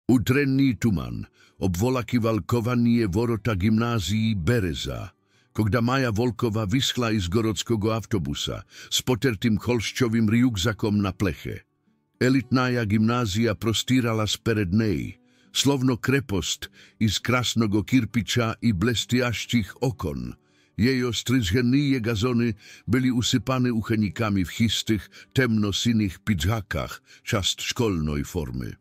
Utrенний туман обволакивал ковanie ворота гимназии Береза, когда Maja Volková vyschla z городского автобуса с потертым холщовым рюкзаком на плече. Elitная гимназия простиралась перед ней, словно крепость из красного кирпича и блестящих окон. Ее стриженные газоны были усыпаны учениками в чистых, темно-синих пиджаках, часть школьной формы.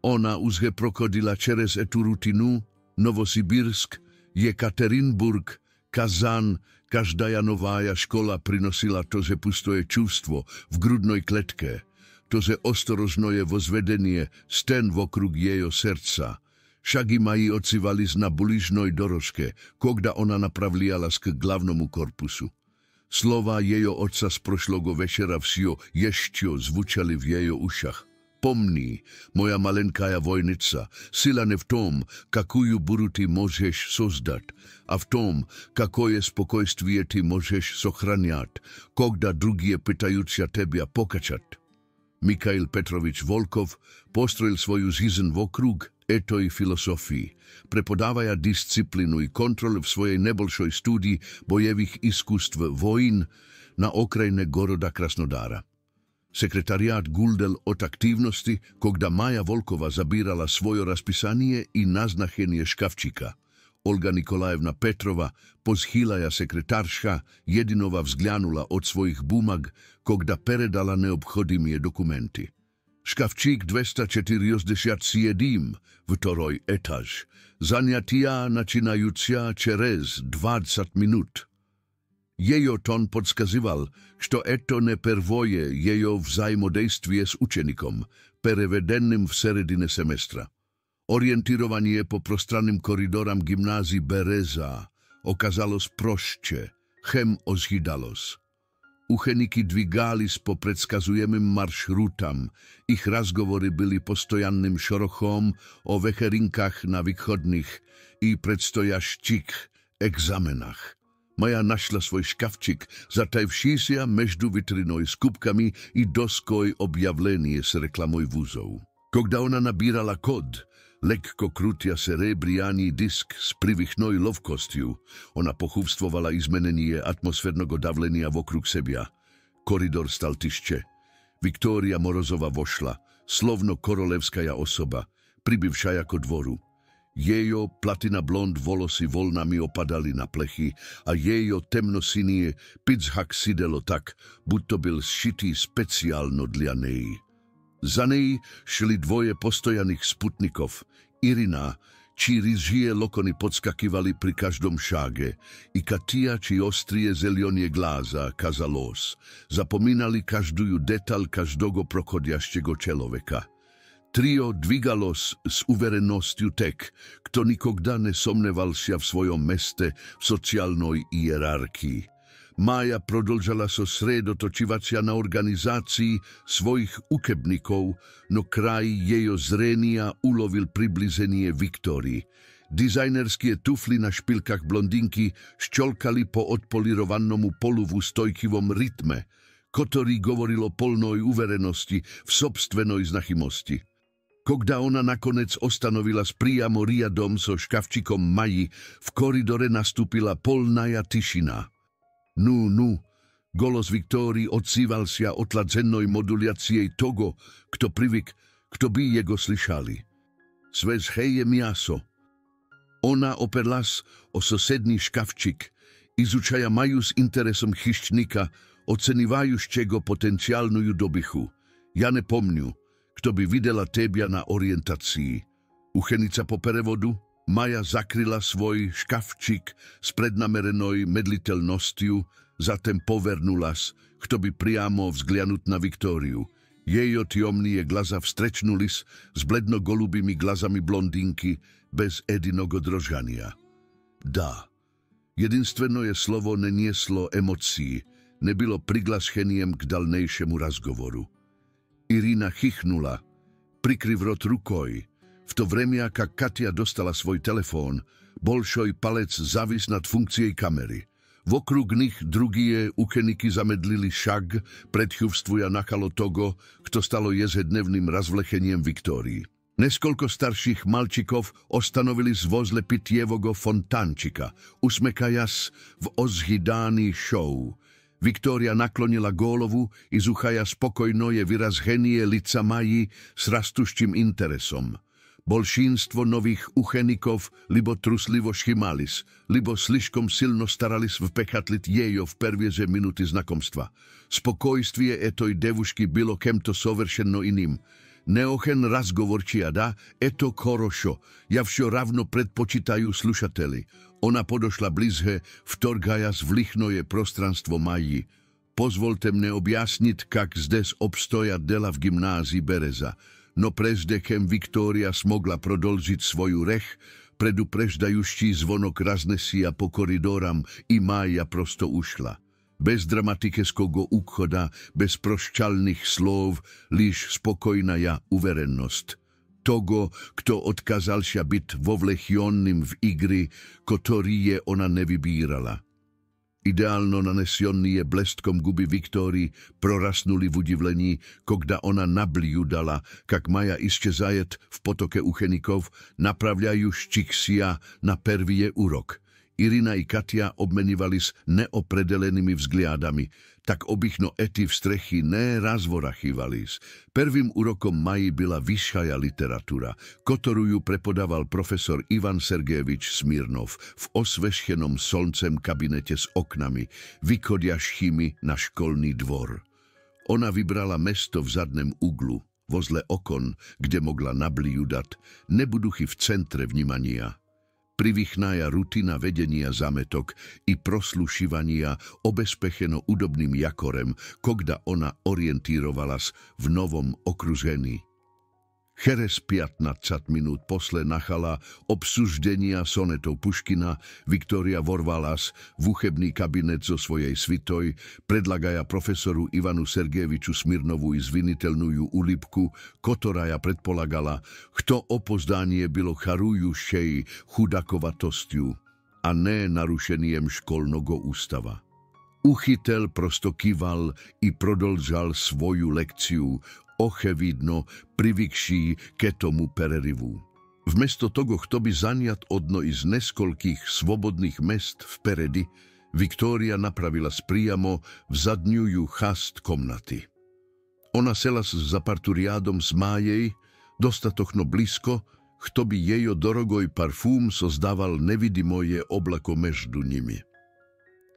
Ona уже проходила через эту рутину: Новосибирск, Екатеринбург, Казан. Каждая новая школа приносила то же пустое чувство в грудной клетке, то же осторожное возведение стен вокруг ее сердца. Шаги мои отзывались на ближной дорожке, когда она направлялась к главному корпусу. Слова ее отца с прошлого вечера все еще звучали в ее ушах. Помни, моя маленькая войница, сила не в том, какую бурю ты можешь создать, а в том, какое спокойствие ты можешь сохранять, когда другие пытаются тебя покачать. Михаил Петрович Волков построил свою жизнь вокруг этой философии, преподавая дисциплину и контроль в своей небольшой студии боевых искусств войн на окраине города Краснодара. Секретариат гулдел от активности, когда Maja Volková забирала свое расписание и назначение шкафчика. Olga Nikolaevna Petrova, позхилая секретарша, единого взглянула от своих бумаг, когда передала необходимые документы. Шкафчик 247, второй этаж. Занятия начинаются через 20 минут. Ее тон подсказывал, что это не первое ее взаимодействие с учеником, переведенным в середине семестра. Ориентирование по пространным коридорам гимназии Береза оказалось проще, чем ожидалось. Ученики двигались по предсказуемым маршрутам, их разговоры были постоянным шорохом о вечеринках на выходных и предстоящих экзаменах. Maja našla svoj škafčik, zatajvšíся между витриной с кубками и доской объявления с рекламой вузов. Когда она набирала код, легко крутя серебряный диск с привычной ловкостью, она почувствовала изменение атмосферного давления вокруг себя. Коридор стал тише. Виктория Морозова вошла, словно королевская особа, прибывшая ко двору. Ее платина-блонд волосы волнами opadali na plechy a jejo temno-sinie pizhak sidelo tak, budto byl sšitý speciálno dla nej. Za nej šli dvoje postojaných sputnikov. Irina, čí žije lokony podskakivali pri každom šáge, i Katia, či ostrie zelionie gláza, kazalos, zapomínali každую detal každého prochodiaštěgo človeka. Trio dvigalos s uverenosťou tek, kto nikogda nesomnevalся v svojom meste v sociálnej hierarchii. Maja prodlžala so sredotočivacia na organizácii svojich učebníkov, no kraj jejo zrenia ulovil priblíženie Viktórii. Dizajnerskie tufli na špilkách blondinky šťolkali po odpolirovannomu polu v stojkivom rytme, ktorý govoril o polnej uverenosti v sobstvenej znachimosti. Когда ona nakonec ostanovila s priamo riadom so škafčikom Maji, v koridore nastúpila polnaja tišina. Nu, golos Viktórii odsýval sa otladzenoj moduláciej toho, kto privyk, kto by jego slyšali. Svezheje miaso. Ona operlas o sosedný škafčik, izučaja Maju s interesom chyštnika, ocenivajúščego potenciálnu dobychu. Ja nepomňu, kto by videla tebia na orientácii. Uchenica po prevodu, Maja zakryla svoj škafčik s prednamerenoj medliteľnosťou, zatem povernulas, kto by priamo vzglianut na Viktóriu. Jejo tiomnie glaza vstrečnulis s bledno-golubými glazami blondinky bez jediného drožania. Da, jedinstvenné slovo nenieslo emócií, nebylo priglašeniem k dalnejšiemu razgovoru. Irina chichnula, prikryv rot rukoj. V to vremia, jak Katia dostala svoj telefón, bolšoj palec zavis nad funkciей kamery. Vokrug nich drugie učeniky zamedlili šag, predchuvstvuja nakalo toho, kto stalo jezdednevným razvlecheniem Viktórii. Neskoľko starších malčikov ostanovili возле питьевого фонтанчика, усмехаясь в ozhydaný show. Viktória naklonila gólovu i zuchaja spokojnoje vyrazhenie lica Maji s rastuščím interesom. Bolšínstvo nových uchenikov libo truslivo šchimalis, libo sliškom silno staralis vpechatlit jejo v pervieže minuty znakomstva. Spokojstvie etoj devušky bylo kemto soveršeno iným. Neochen razgovorčia da, eto korošo, ja všo ravno predpočítajú slušateli. Ona podošla blízhe, vtorgaja z vlichnoje prostranstvo Maji. Pozvolte mne objasnit, kak zdes obstoja dela v gymnázii Bereza. No preždechem Viktória smogla prodolžiť svoju rech, predupreždajuští zvonok raznesia po koridoram i Maja prosto ušla. Bez dramatikeskogo ukhoda, bez proščalných slov, liš spokojnaja uverennosť. Togo, kto odkazalšia byť vovlechionnym v igry, ktorý ona nevybírala. Ideálno nanesionie blestkom guby Viktórii prorasnuli v udivlení, kogda ona nabliudala, kak Maja isčezajet v potoke uchenikov, napravľajuščích sia na prvý urok. Irina i Katia obmenívali s neopredelenými vzgliadami, tak obychno ety v strechy ne razvorachývalis. Prvým úrokom Maji byla vyššaja literatúra, ktorú ju prepodával profesor Ivan Sergejevič Smirnov v osvešenom slncem kabinete s oknami, vychodiašchými na školný dvor. Ona vybrala mesto v zadném uglu, возле okon, kde mogla nabliudať, nebuduchy v centre vnímania. Privychnaja rutina vedenia zametok i proslušivania obezpecheno udobným jakorem, kogda ona orientírovalas v novom okružení. Cheres 15 minút posle nachala obsuždenia sonetov Puškina, Viktória vorvalas v uchebný kabinet zo svojej svitoj, predlagaja profesoru Ivanu Sergejeviču Smirnovu izviniteľnú ulipku, ktoraja predpolagala, kto opozdanie bylo charujušej chudakovatosťu a ne narušeniem školnogo ústava. Uchitel prosto kýval i prodolžal svoju lekciu, ochevidno privykší ke tomu pererivu. Vmesto toho, kto by zaniat odno iz neskolkých svobodných mest vperedy, Viktória napravila spríjamo v zadňujú chast komnaty. Ona sela za partu riadom s Májej, dostatochno blízko, kto by jejo dorogoj parfum sozdával nevidimoje oblako meždu nimi.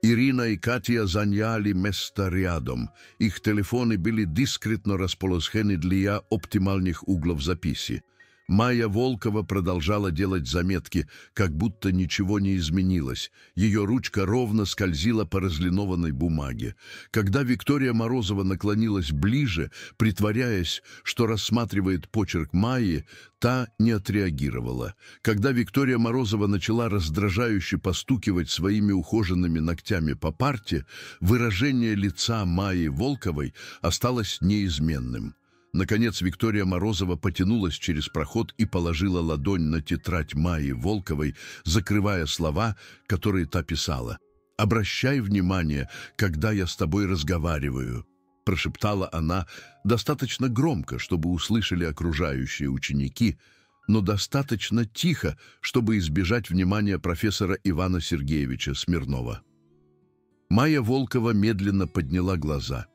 Irina i Katia zanjali mesta рядом. Их телефоны были дискретно расположены для оптимальных углов записи. Майя Волкова продолжала делать заметки, как будто ничего не изменилось. Ее ручка ровно скользила по разлинованной бумаге. Когда Виктория Морозова наклонилась ближе, притворяясь, что рассматривает почерк Майи, та не отреагировала. Когда Виктория Морозова начала раздражающе постукивать своими ухоженными ногтями по парте, выражение лица Майи Волковой осталось неизменным. Наконец Виктория Морозова потянулась через проход и положила ладонь на тетрадь Майи Волковой, закрывая слова, которые та писала. «Обращай внимание, когда я с тобой разговариваю», – прошептала она достаточно громко, чтобы услышали окружающие ученики, но достаточно тихо, чтобы избежать внимания профессора Ивана Сергеевича Смирнова. Майя Волкова медленно подняла глаза.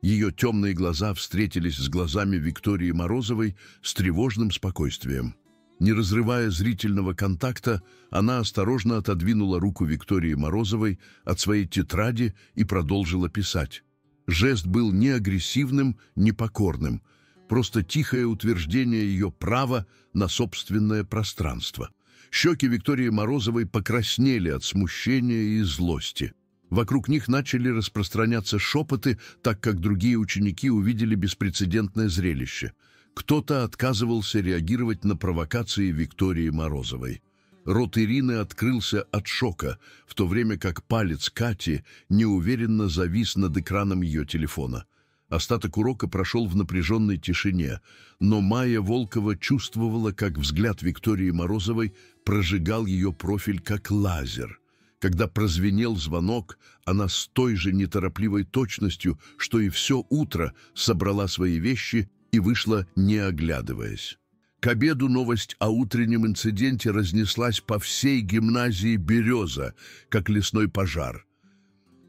Ее темные глаза встретились с глазами Виктории Морозовой с тревожным спокойствием. Не разрывая зрительного контакта, она осторожно отодвинула руку Виктории Морозовой от своей тетради и продолжила писать. Жест был не агрессивным, не покорным, просто тихое утверждение ее права на собственное пространство. Щеки Виктории Морозовой покраснели от смущения и злости. Вокруг них начали распространяться шепоты, так как другие ученики увидели беспрецедентное зрелище. Кто-то отказывался реагировать на провокации Виктории Морозовой. Рот Ирины открылся от шока, в то время как палец Кати неуверенно завис над экраном ее телефона. Остаток урока прошел в напряженной тишине, но Майя Волкова чувствовала, как взгляд Виктории Морозовой прожигал ее профиль как лазер. Когда прозвенел звонок, она с той же неторопливой точностью, что и все утро, собрала свои вещи и вышла, не оглядываясь. К обеду новость о утреннем инциденте разнеслась по всей гимназии «Береза», как лесной пожар.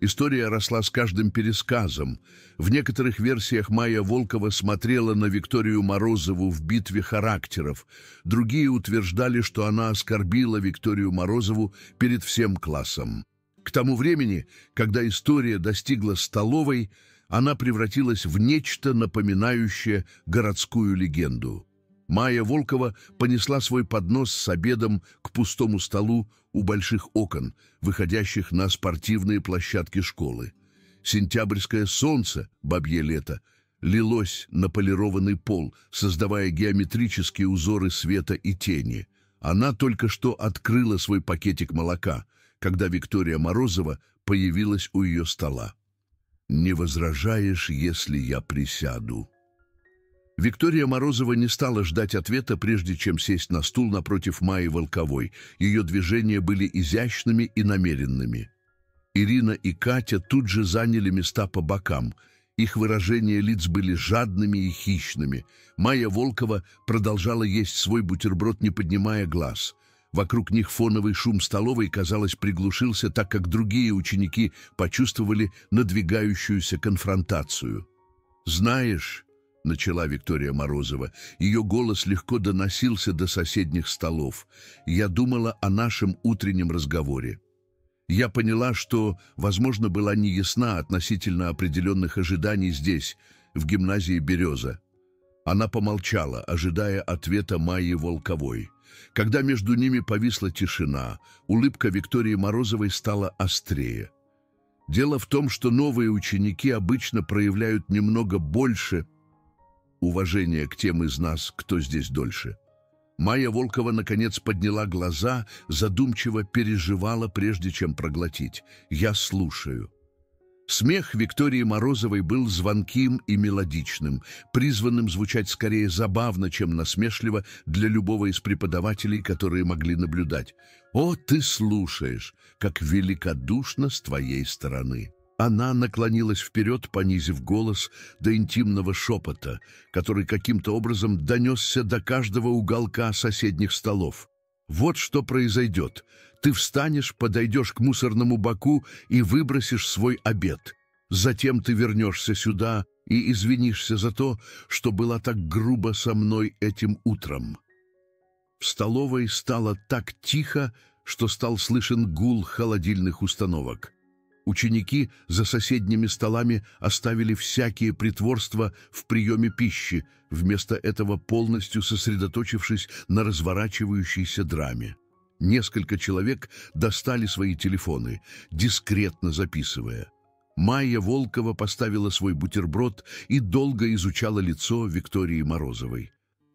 История росла с каждым пересказом. В некоторых версиях Майя Волкова смотрела на Викторию Морозову в битве характеров. Другие утверждали, что она оскорбила Викторию Морозову перед всем классом. К тому времени, когда история достигла столовой, она превратилась в нечто, напоминающее городскую легенду. Майя Волкова понесла свой поднос с обедом к пустому столу у больших окон, выходящих на спортивные площадки школы. Сентябрьское солнце, бабье лето, лилось на полированный пол, создавая геометрические узоры света и тени. Она только что открыла свой пакетик молока, когда Виктория Морозова появилась у ее стола. «Не возражаешь, если я присяду?» Виктория Морозова не стала ждать ответа, прежде чем сесть на стул напротив Майи Волковой. Ее движения были изящными и намеренными. Ирина и Катя тут же заняли места по бокам. Их выражения лиц были жадными и хищными. Майя Волкова продолжала есть свой бутерброд, не поднимая глаз. Вокруг них фоновый шум столовой, казалось, приглушился, так как другие ученики почувствовали надвигающуюся конфронтацию. «Знаешь...» — начала Виктория Морозова. Ее голос легко доносился до соседних столов. «Я думала о нашем утреннем разговоре. Я поняла, что, возможно, была неясна относительно определенных ожиданий здесь, в гимназии «Береза». Она помолчала, ожидая ответа Майи Волковой. Когда между ними повисла тишина, улыбка Виктории Морозовой стала острее. Дело в том, что новые ученики обычно проявляют немного больше уважение к тем из нас, кто здесь дольше. Майя Волкова, наконец, подняла глаза, задумчиво переживала, прежде чем проглотить. «Я слушаю». Смех Виктории Морозовой был звонким и мелодичным, призванным звучать скорее забавно, чем насмешливо для любого из преподавателей, которые могли наблюдать. «О, ты слушаешь! Как великодушно с твоей стороны!» Она наклонилась вперед, понизив голос до интимного шепота, который каким-то образом донесся до каждого уголка соседних столов. «Вот что произойдет. Ты встанешь, подойдешь к мусорному баку и выбросишь свой обед. Затем ты вернешься сюда и извинишься за то, что была так грубо со мной этим утром». В столовой стало так тихо, что стал слышен гул холодильных установок. Ученики за соседними столами оставили всякие притворства в приеме пищи, вместо этого полностью сосредоточившись на разворачивающейся драме. Несколько человек достали свои телефоны, дискретно записывая. Майя Волкова поставила свой бутерброд и долго изучала лицо Виктории Морозовой.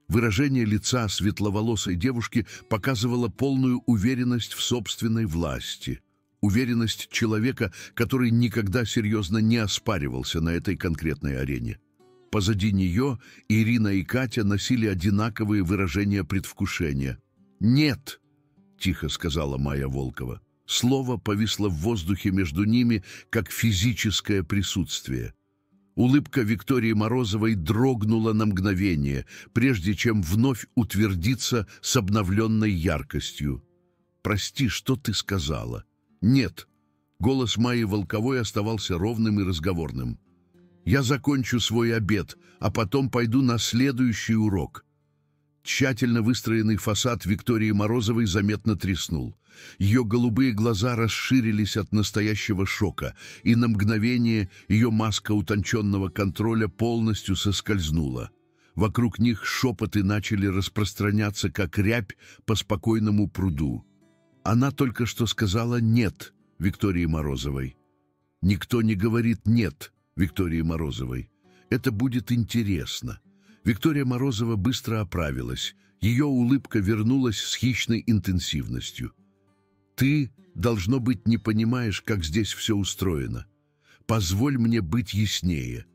Выражение лица светловолосой девушки показывало полную уверенность в собственной власти. Уверенность человека, который никогда серьезно не оспаривался на этой конкретной арене. Позади нее Ирина и Катя носили одинаковые выражения предвкушения. «Нет!» — тихо сказала Майя Волкова. Слово повисло в воздухе между ними, как физическое присутствие. Улыбка Виктории Морозовой дрогнула на мгновение, прежде чем вновь утвердиться с обновленной яркостью. «Прости, что ты сказала?» «Нет». Голос Майи Волковой оставался ровным и разговорным. «Я закончу свой обед, а потом пойду на следующий урок». Тщательно выстроенный фасад Виктории Морозовой заметно треснул. Ее голубые глаза расширились от настоящего шока, и на мгновение ее маска утонченного контроля полностью соскользнула. Вокруг них шепоты начали распространяться, как рябь по спокойному пруду. Она только что сказала «нет» Виктории Морозовой. Никто не говорит «нет» Виктории Морозовой. Это будет интересно. Виктория Морозова быстро оправилась. Ее улыбка вернулась с хищной интенсивностью. «Ты, должно быть, не понимаешь, как здесь все устроено. Позволь мне быть яснее».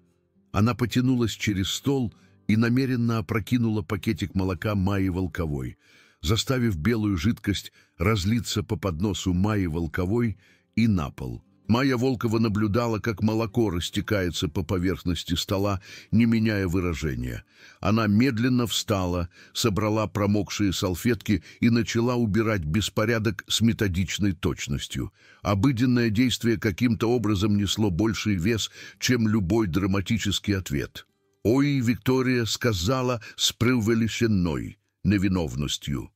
Она потянулась через стол и намеренно опрокинула пакетик молока Майи Волковой, заставив белую жидкость разлиться по подносу Майи Волковой и на пол. Майя Волкова наблюдала, как молоко растекается по поверхности стола, не меняя выражения. Она медленно встала, собрала промокшие салфетки и начала убирать беспорядок с методичной точностью. Обыденное действие каким-то образом несло больший вес, чем любой драматический ответ. «Ой, Виктория сказала с преувеличенной невиновностью.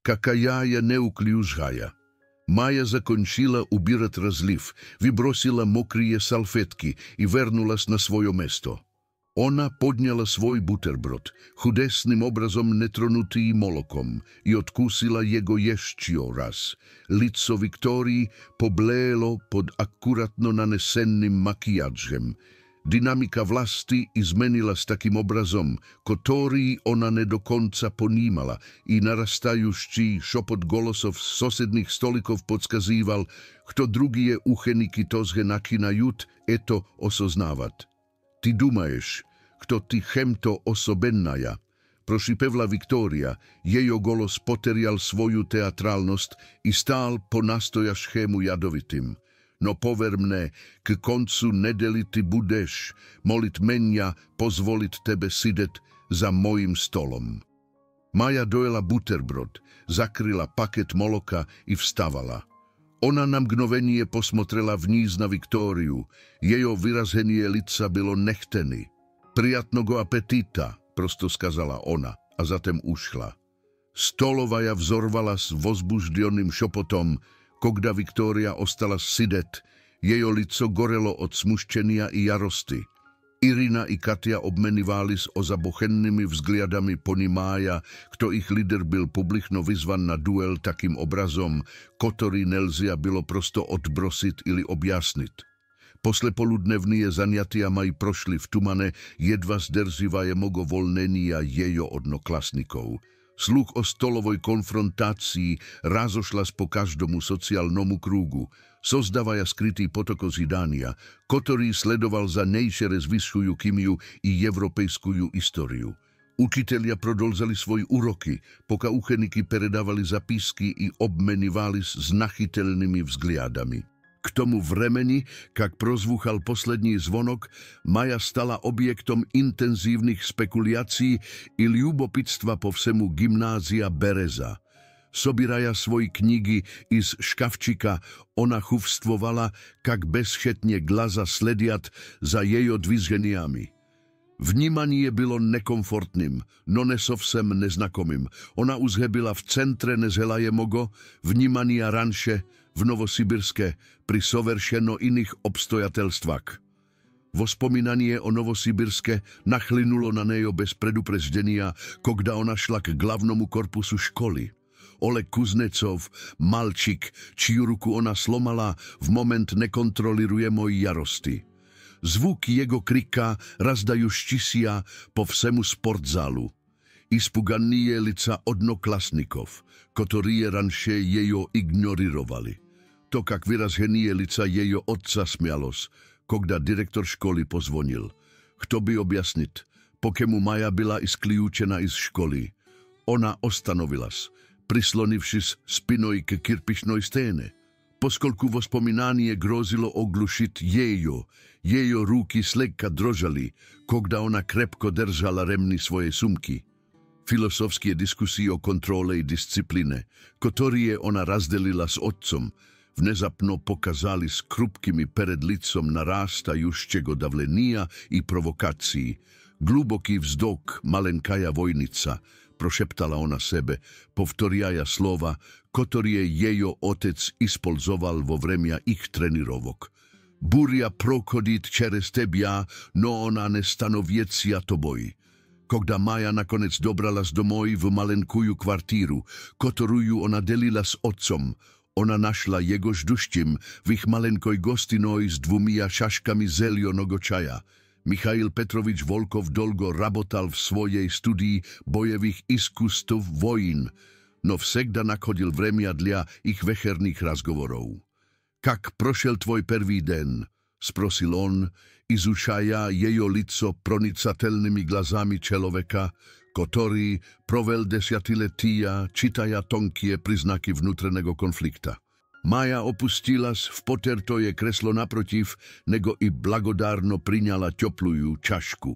Какая я неуклюжая». Майя закончила убирать разлив, выбросила мокрые салфетки и вернулась на свое место. Она подняла свой бутерброд, чудесным образом нетронутый молоком, и откусила его еще раз. Лицо Виктории поблело под аккуратно нанесенным макияжем. Динамика власти изменилась таким образом, который она не до конца понимала, и нарастающий шепот голосов с соседних столиков подсказывал, кто другие ученики тоже начинают это осознавать. «Ты думаешь, кто ты чем-то особенная?» Прошипела Виктория, ее голос потерял свою театральность и стал по-настоящему ядовитым. «Но поверь мне, к концу недели ты будешь молить меня позволить тебе сидеть за моим столом». Майя дojela бутерброд, закрыла пакет молока и вставала. Ona na mgnovenie posmotrela vníz na Viktóriu. Jeho vyrazenie lica bylo nechtěný. «Приятного аппетита», просто сказала ona, a zatem ušla. Столовая взорвалась возбужденным шепотом. Когда Виктория осталась сидеть, ее лицо горело от смущения и ярости. Ирина и Катя обменивались озабоченными взглядами, понимая, кто их лидер byl publično vyzvan na duel takým obrazom, který nelze bylo prosto odbrosit ili objasnit. Poslepoludnevní zaniatia mají prošli v tumane, jedva zdrživajemego volnenia jejo odnoklasnikov. Sluch o stolovoj konfrontácii razošlas po každomu sociálnomu krúgu, sozdávaja skrytý potoko zidania, ktorý sledoval za nejšere zvyšujú kymiu i европейскую историю. Učitelia prodolzali svoje úroky, poka učeniky predávali zapisky i obmenivali s nachytelnými vzgliadami. K tomu vremeni, kak prozvuchal poslední zvonok, Maja stala objektom intenzívnych spekuliací i ľubopitstva po všemu gymnázia Bereza. Sobiraja svoje knihy iz škafčika, ona chuvstvovala, kak bezšetne glaza slediat za jejo dviženiami. Vnímanie bylo nekomfortným, no nesovsem neznakomým. Ona uzhe byla v centre nezhelajemego, vnímania ranše, v Novosibirske, pri soveršeno iných obstojatelstvách. Vospomínanie o Novosibirske nachlinulo na nejo bez predupreždenia, kogda ona šla k glavnomu korpusu školy. Oleg Kuznecov, malčik, čiu ruku ona slomala v moment nekontrolirujemoj jarosti. Zvuk jego krika razdajú štisia po všemu sportzálu. Ispuganie lica odnoklasnikov, ktorí ranše jejo ignorirovali. To, kak vyrazhenie lica jejo otca smialos, kogda direktor školy pozvonil. Kto by objasnit, pokemu Maja byla iskliúčena iz školy. Ona ostanovilas, prislonivšis spinoj k kirpišnoj sténe. Poskolku vospomínanie grozilo oglušit jejo ruky slekka drožali, kogda ona krepko držala remny svoje sumky. Filosofskie diskusie o kontrole i discipline, ktoré ona razdelila s otcom, внезапно pokazali s krupkými pered licom narástajúščego davlenia i provokacii. Gluboký vzdok, malenkaja vojnica, prošeptala ona sebe, povtoriaja slova, ktoré jejo otec ispolzoval vo vremia ich trenirovok. Burja prochodit čerez tebia, no ona nestanoviecia toboj. Kogda Maja nakonec dobrala z domoj v malenkuju kvartíru, ktorú ona delila s otcom, ona našla jego žduštím v ich malenkoj gostinoj s dvumia šaškami zelionogo čaja. Michail Petrovič Volkov dolgo rabotal v svojej studii bojevých iskustv vojín, no всегда nachodil vremia dla ich večerných razgovorov. Kak prošel tvoj prvý den? Sprosil on, izušaja jejo lico pronicatelnými glazami človeka, ktorý provel desiatiletia čitaja tonkie priznaky vnútreného konflikta. Maja opustila v potertoje kreslo naprotiv, nego i blagodárno priňala toplujú čašku.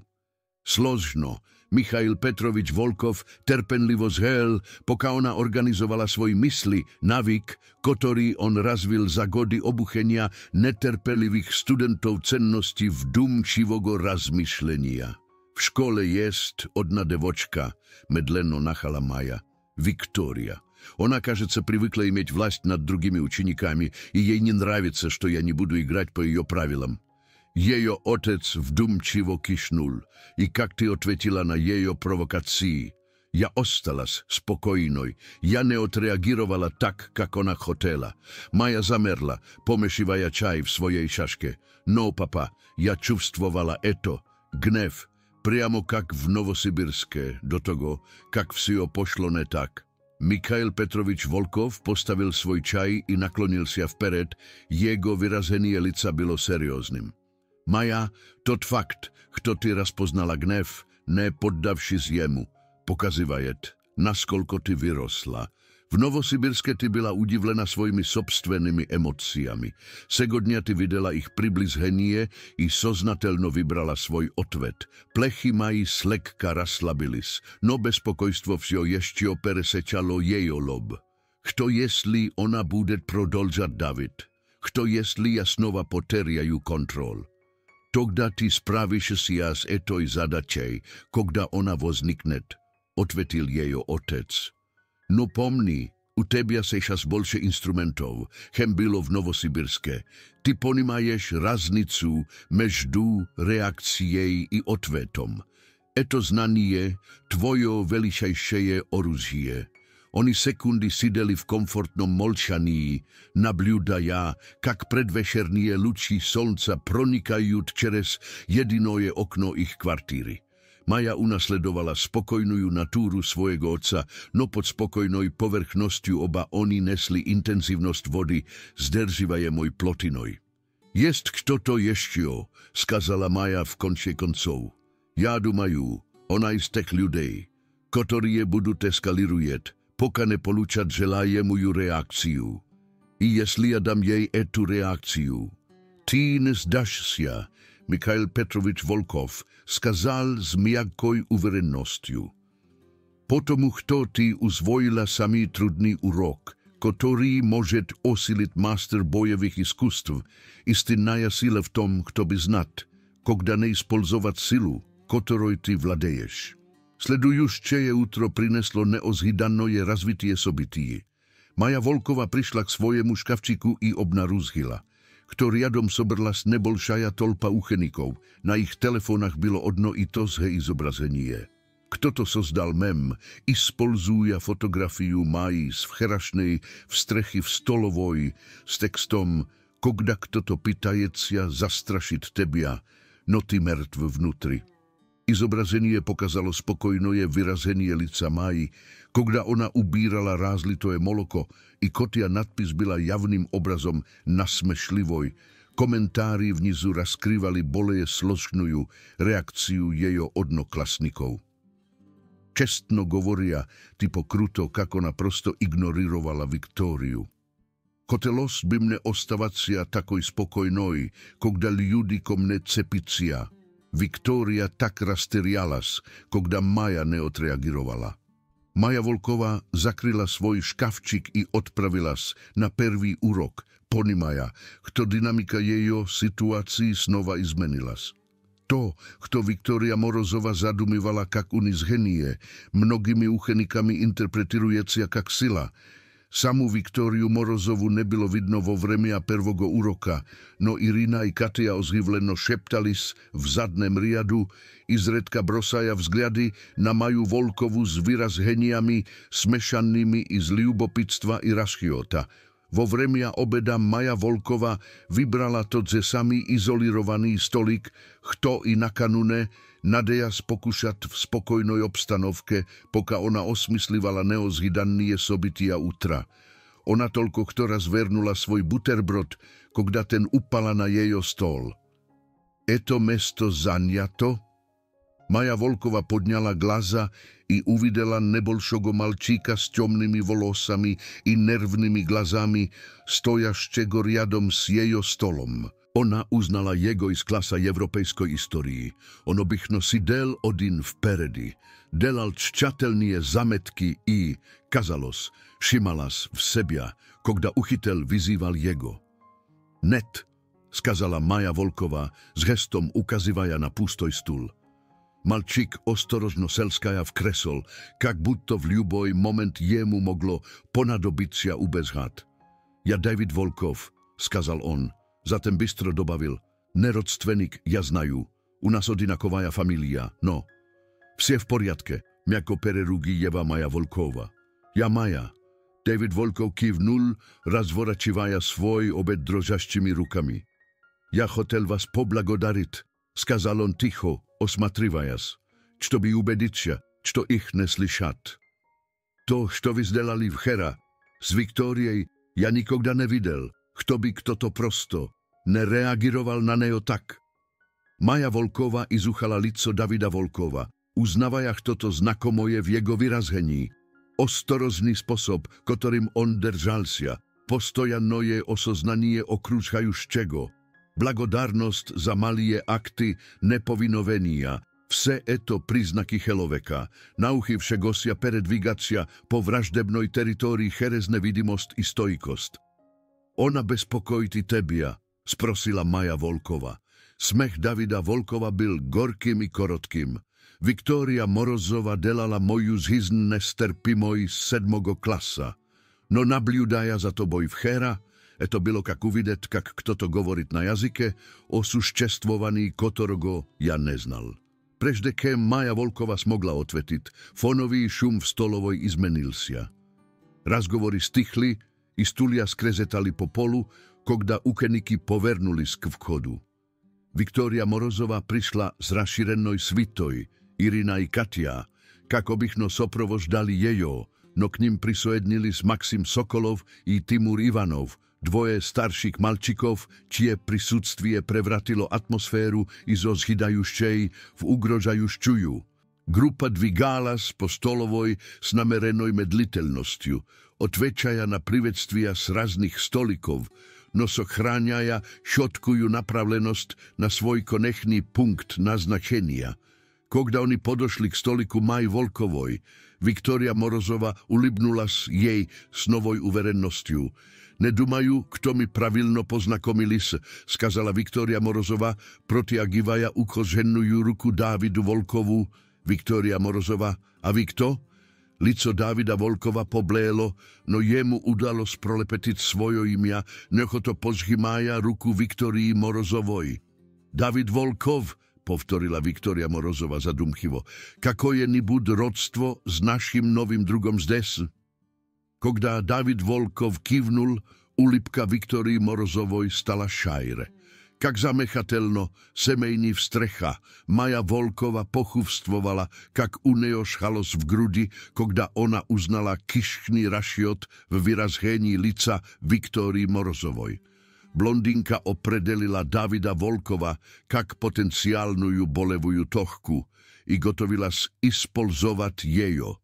Složno Michail Petrovič Volkov terpenlivo zhel, poka ona organizovala svoj mysli, navyk, ktorý on razvil za gody obuchenia neterpelivých studentov cennosti v dumčivogo razmyšlenia. V škole jest odna devočka, medleno nachala Maja, Viktoria. Она, кажется, привыкла иметь власть над другими учениками, и ей не нравится, что я не буду играть по ее правилам. Ее отец вдумчиво кишнул, и как ты ответила на ее провокации? Я осталась спокойной, я не отреагировала так, как она хотела. Майя замерла, помешивая чай в своей чашке. Но, папа, я чувствовала это, гнев, прямо как в Новосибирске, до того, как все пошло не так. Michail Petrovič Volkov postavil svoj čaj i naklonil sa vpred, jego vyrazenie lica bylo serióznym. Maja, tot fakt, kto ty raz poznala gnev, ne poddavši jemu, pokazivajet, naskolko ty vyrosla. V Novosibirske ty byla udivlena svojimi sobstvenými emóciami. Segodnia ty videla ich priblizhenie i soznatelno vybrala svoj odvet. Plechy mají slekka raslabilis, no bezpokojstvo vsio ještě peresečalo jejo lob. Kto jestli ona bude prodolžat davit? Kto jestli ja snova poteriaju kontrol? Тогда ty spravíš si jas etoj zadačej, kogda ona возникнет, ответил jejo otec. No pomni, u tebia sešas bolše instrumentov, chem bylo v Novosibirske. Ty ponimaješ raznicu meždu reakcijej i odvetom. Eto znanie tvojo veličajšeje oružije. Oni sekundy sideli v komfortnom molčaní, nabljudaja, kak predvečernie luči solnca pronikajú čeres jedinoje okno ich kvartíry. Maja unasledovala spokojnú natúru svojego otca, no pod spokojnoj povrchnosťou oba oni nesli intenzívnosť vody, zdrživaje môj plotinoj. Jest kto to ešte, skazala Maja v konče koncov. Ja думаю, ona z tých ľudí, ktorí budú eskalirujať, poka ne polučat želajemujú reakciu. I jestli ja dam jej etu reakciu, ty nezdaš sia, Michail Petrovič Volkov skazal s miakkoj uverennosťou. Потому kto ty uzvojila samý trudný urok, ktorý môže osiliť master bojových iskustv, istinná sila v tom, kto by znat, kogda neizpolzovať silu, ktoroj ty vladeješ. Sledujúšče utro prineslo neozhydanoje razvitie sobitie. Maja Volkova prišla k svojemu škavčiku i obnaruzhila. Kto riadom sobrlas nebolšaja tolpa uchenikov, na ich telefónach bylo odno i to zhe izobrazenie. Kto to sozdal mem, ispolzúja fotografiu Maji z vcherašnej vstrechy v stolovoj s textom Kogda kto to pytajecia zastrašiť tebia, no ty mŕtv vnútri. Izobrazenie pokazalo spokojnoje vyrazenie lica Maji, kogda ona ubírala rázlitoje moloko i kotia nadpis byla javným obrazom nasmešlivoj. Komentári vnizu razkrývali boleje složnúju reakciu jejo odnoklasnikov. Čestno govoria, typo kruto, kako ona prosto ignorirovala Viktóriu. Kotelos by mne ostavacia takoj spokojnoj, kogda ľudí ko mne cepicia. Viktória tak rasterialas, kogda Maja neodreagirovala. Maja Volkova zakryla svoj škavčik i odpravila na prvý úrok, ponimaja, kto dynamika jejo situácii snova izmenilas. To, kto Viktória Morozova zadumivala kak unis genie, mnogými uchenikami interpretujúcia kak sila. Samu Viktóriu Morozovu nebylo vidno vo vremia prvogo úroka, no Irina i Katia ozhivleno šeptalis v zadném riadu i zredka brosaja vzgliady na Maju Volkovu s vyrazheniami smešanými i z ľubopitstva i rašiota. Vo vremia obeda Maja Volkova vybrala to ze sami izolirovaný stolik, kto i na kanune nadeja spokúšať v spokojnej obstanovke, poka ona osmyslivala neozhydannie sobitia utra. Ona toľko ktorá zvernula svoj buterbrod, kogda ten upala na jejo stol. Eto mesto zaniato? Maja Volkova podňala glaza i uvidela nebolšogo malčíka s temnými volosami i nervnými glazami, stojašćego riadom s jejo stolom. Ona uznala jego iz klasa evropejskoj istoriji. Ono bychno sidel odin vperedi, delal ččatelnije zametky i, kazalos, šimalas v sebia, kogda uchitel vyzýval jego. Net, skazala Maja Volkova s gestom ukazivaja na pustoj stůl. Malčík ostorozno selskaja v kresol, kak budto v ljuboj moment jemu moglo ponadobicia ubezhat. Ja David Volkov, skazal on, zatem bystro dobavil, nerodstvenik ja znaju, u nás odinakovaja familia, no. Vsie v poriadke, mjako pererugi jeva Maja Volkova. Ja Maja. David Volkov kivnul, razvoračivaja svoj obed drožašćimi rukami. Ja hotel vas poblagodarit, skazal on ticho, osmatrivajas, čo by ubedicia, čo ich neslyšat. To, što vi zdelali včera, s Viktorijej, ja nikogda nevidel, kto by kto to prosto, nereagiroval na nejo tak. Maja Volkova izuchala lico Davida Volkova, uznavajach toto znakomoje v jego vyrazhení, ostorozný sposob, ktorým on držalsia, postojanno je osoznanie okružhajušćego, blagodarnost za malije akty nepovinovenia, vse eto priznaky cheloveka, nauchivše gosia peredvigacia po vraždebnoj teritórii cherezne vidimost i stojkost. Ona bespokojiti tebia, sprosila Maja Volkova. Smech Davida Volkova byl gorkým i korotkým. Viktoria Morozova delala moju zhizn nesterpimoj z 7. klasa. No nabljudaja za toboj vchera, eto bilo kak uvidet, kak kto to govorit na jazike, osuščestvovaný kotorogo ja neznal. Prežde kem Maja Volkova smogla otvetit, fonový šum v stolovoj izmenilsia. Razgovori stichli i stulja skrezetali po polu, kogda ukeniky povernuli sk vchodu. Viktoria Morozova prišla z raširenoj svitoj, Irina i Katia, kako bychno soprovoždali jejo, no k nim prisojednili s Maxim Sokolov i Timur Ivanov, dvoje starších malčikov, čije prisutstwie prevratilo atmosféru i zo zhydajušćej v ugrožajušćuju. Grupa dvigala po stolovoj s namerenoj medliteľnosťu, otvečaja na privedstvia s razných stolikov, no so chráňaja šotkuju napravlenost na svoj konechný punkt naznačenia. Kogda oni podošli k stoliku Maj Volkovoj, Viktoria Morozova ulibnula s jej s novoj uverennosťu. Nedumaju, kto mi pravilno poznakomilis, skazala Viktoria Morozova, protiagivaja ukoženujú ruku Dávidu Volkovu. Viktoria Morozova, a vy kto? Lico Davida Volkova poblélo, no jemu udalo sprolepetit svojo imja, necho to pozhymája ruku Viktorii Morozovoj. David Volkov, povtorila Viktoria Morozova zadumchivo, kako je ni bud rodstvo s našim novým drugom zdes? Kogda David Volkov kivnul, ulipka Viktorii Morozovoj stala šajre. Kak zamechatelno, semejní vstrecha, Maja Volkova pochuvstvovala, kak u nejo šchalos v grudi, kogda ona uznala kišchný rašiot v vyrazhení lica Viktorii Morozovoj. Blondinka opredelila Davida Volkova kak potenciálnu bolevujú tohku i gotovila ispolzovat jejo.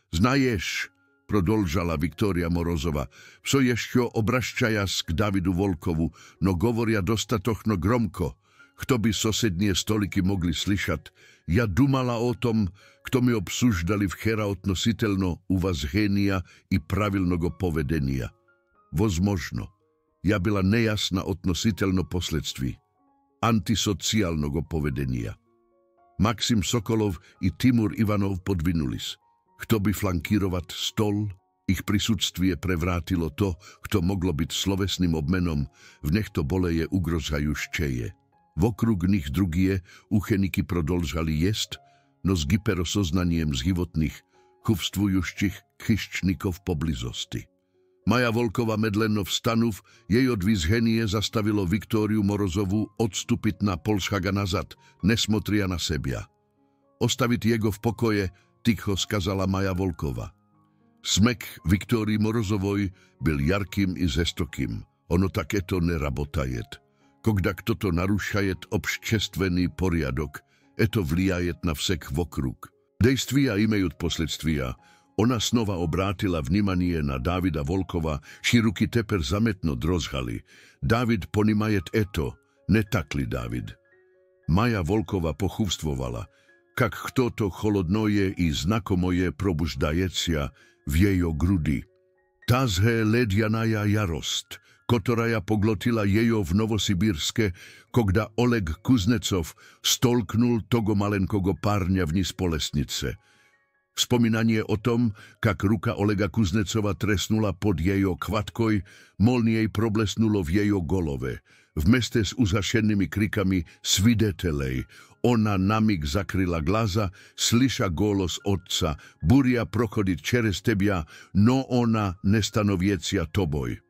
Znaješ, prodolžala Viktoria Morozova, pso ješťo obraščajas k Davidu Volkovu, no govoria dostatochno gromko, kto by sosednie stoliky mogli slyšat. Ja dumala o tom, kto mi obsuždali vchera odnositeľno uvazhenia i pravilnogo povedenia. Возможно, ja byla nejasna odnositeľno posledství, antisociálnogo povedenia. Maxim Sokolov i Timur Ivanov podvinulis. Kto by flankírovat stol, ich prisutstwie prevrátilo to, kto moglo byť slovesným obmenom, v nech to boleje ugrozhajušćeje. Vokrug nich drugie ucheniky prodolžali jest, no s gyperosoznaniem zhivotných, chuvstvujušćich chyščnikov poblizosti. Maja Volkova medleno vstanuv, jej odvizhenie zastavilo Viktóriu Morozovu odstupit na polšhaga nazad, nesmotria na sebia. Ostavit jego v pokoje, ticho skazala Maja Volkova. Smek Viktorii Morozovoj byl jarkým i zestokým. Ono takéto nerabotajet. Kogda kto to narušajet obščestvený poriadok, это влияет на всех вокруг. Действия имеют последствия. Ona snova obrátila vnímanie na Davida Volkova, širuky teper zametno drozhali. David ponimajet eto, ne takli David. Maja Volkova pochuvstvovala, kak kto-to холодное и знакомое пробуждается в ее груди. Тазге ледяная ярость, которая поглотила ее в Новосибирске, когда Олег Kuznecov stolknul того маленького парня вниз по лестнице. Wspominanie o tom, jak ruka Olega Kuznecova tresnula pod jej kvatkoj, molniej problesnulo w jej golowe. W meste z uzašenými krikami svidetelej. Ona na mig zakryla glaza, slyša golos otca, buria prochodit čerez tebia, no ona nestanoviecia toboj.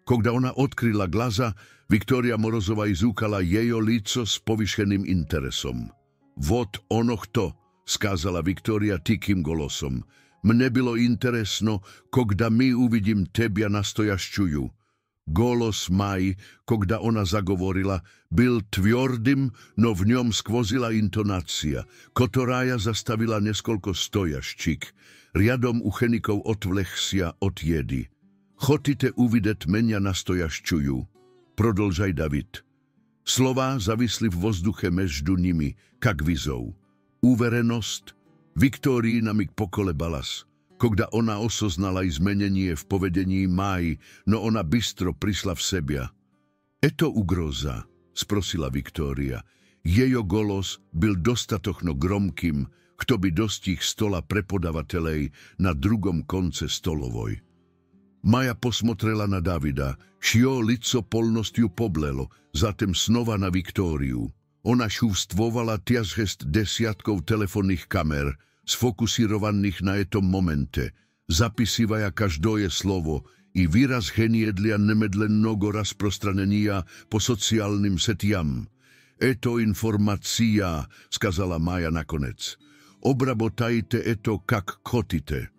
Когда ona odkryla glaza, Viktoria Morozova izúkala jej lico s povyšeným interesom. Vot ono kto, skázala Viktoria tikým golosom. Mne bylo interesno, когда my uvidím tebia nastojašťuju. Golos Maj, когда ona zagovorila, byl tvrdým, no v ňom skvozila intonácia, ktorája zastavila neskolko stojaščík. Riadom uchenikov odvlechsia od jedy. Chotite uvidet menia nastojašťuju, prodlžaj David. Slova zavisli v vozduche meždu nimi, kak vizou. Uverenost, Viktorii na mig pokolebalas. Когда ona osoznala izmenenie v povedení Maj, no ona bystro prišla v sebia. Eto ugroza, sprosila Viktoria. Jejo golos byl dostatochno gromkým, kto by dostih stola prepodavatelej na drugom konce stolovoj. Maja posmotrela na Davida, šio lico polnosťu poblelo, zatem snova na Viktóriu. Ona šuvstvovala tiazhest desiatkov telefónnych kamer, sfokusirovaných na etom momente, zapisivaja každoje slovo i výraz heniedlia nemedlennogo rozprostranenia po sociálnym setiam. Eto informacia, skazala Maja nakonec. Obrabotajte eto, kak chotite.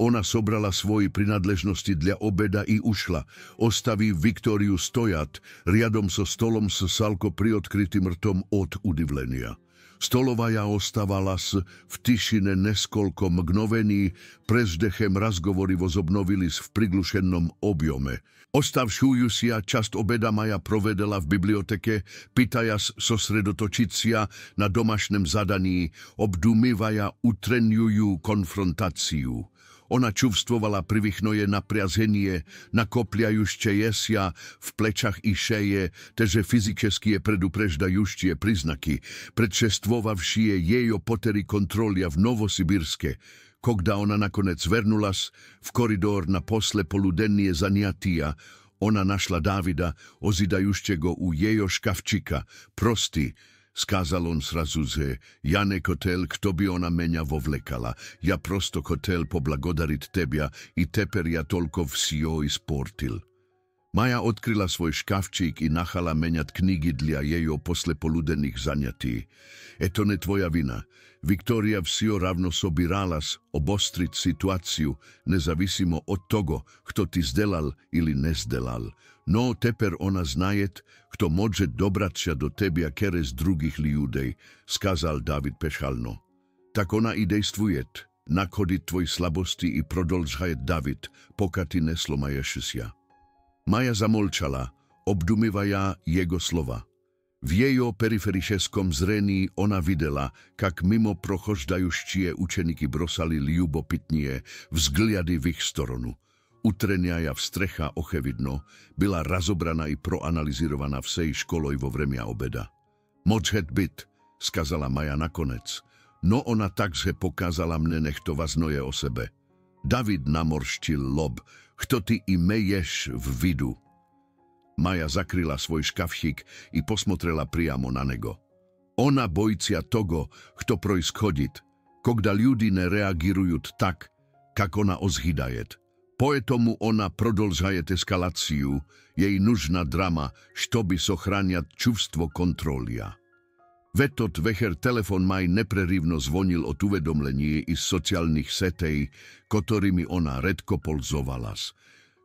Ona sobrala svoje prinadležnosti dla obeda i ušla. Ostaví Viktóriu stojat, riadom so stolom s salko priodkrytým rtom od udivlenia. Stolovaja ostávala v tišine neskolko mgnovení, prezdechem razgovori vozobnovili v priglušenom objome. Ostavšujusia časť obeda Maja provedela v biblioteke, pýtajas sosredotočicia na domašnem zadaní, obdumivaja utrenjujú konfrontáciu. Ona čuvstvovala privychnoje napriazenie, nakopľajušće jesia v plečach i šeje, teže fyzičeskie predupreždajušće priznaky, predšestvovavšie jejo potery kontrolia v Novosibirske, kogda ona nakonec vernulas v koridor na posle poludennie zaniatia, ona našla Davida, ozidajušćego u jejo škavčika, prosti, skázal on srazuze, ja ne kotel, kto by ona menia vovlekala, ja prosto kotel poblagodarit tebia i teper ja toľko vsio isportil. Maja odkryla svoj škavčík i nachala menjat knigi dla jejo posle poludených zaniatí. Eto ne tvoja vina. Viktoria vsio ravno sobiralas obostrit situáciu, nezavisimo od togo, kto ti zdelal ili nezdelal. No teper ona znajet, kto može dobrať sa do tebia kerez drugih ljudej, skazal David pešalno. Tak ona i dejstvujet, nakodit tvoj slabosti i prodolžhajet David, poka ti neslomaješ. Maja zamolčala, obdumivaja jego slova. V jejo periferišeskom zrení ona videla, kak mimo prochoždajuštie učeniky brosali ljubopitnie, vzgliady v ich stronu. Utreniaja vstrecha ochevidno, byla razobrana i proanalizirovaná vsej školoj vo vremia obeda. Môžet byt, skazala Maja nakonec, no ona takže pokázala mne nechto vaznoje o sebe. David namorštil lob, kto ty i meješ v vidu. Maja zakryla svoj škavšík i posmotrela priamo na nego. Ona bojcia togo, kto proischodit, kogda ľudí nereagirujut tak, kak ona ozhidajet. Poetomu ona prodolžajet eskaláciu, jej nužná drama, štoby sochráňat čuvstvo kontrolia. Vetot vecher telefon Maj neprerivno zvonil od uvedomlení iz sociálnych setej, ktorými ona redko polzovalas.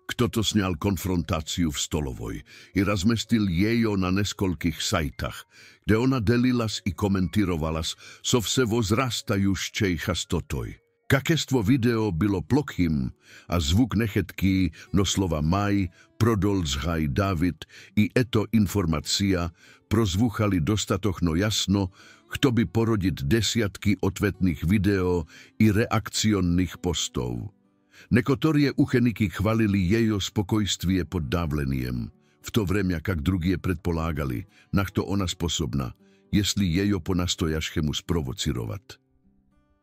Kto to sňal konfrontáciu v stolovoj i razmestil jejo na neskolkých sajtach, kde ona delilas i komentírovalas so vse возрастающей частотой. Какество видео было плохим, а звук нехеткий, но слова «май», «продолжай, Давид» и «это информация» прозвучали достаточно ясно, чтобы породить десятки ответných video i reakcionných postov. Некоторые ученики хвалили ее спокойствие под давлением, в то время как другие предполагали, на что она способна, если ее по-настоящему спровоцировать.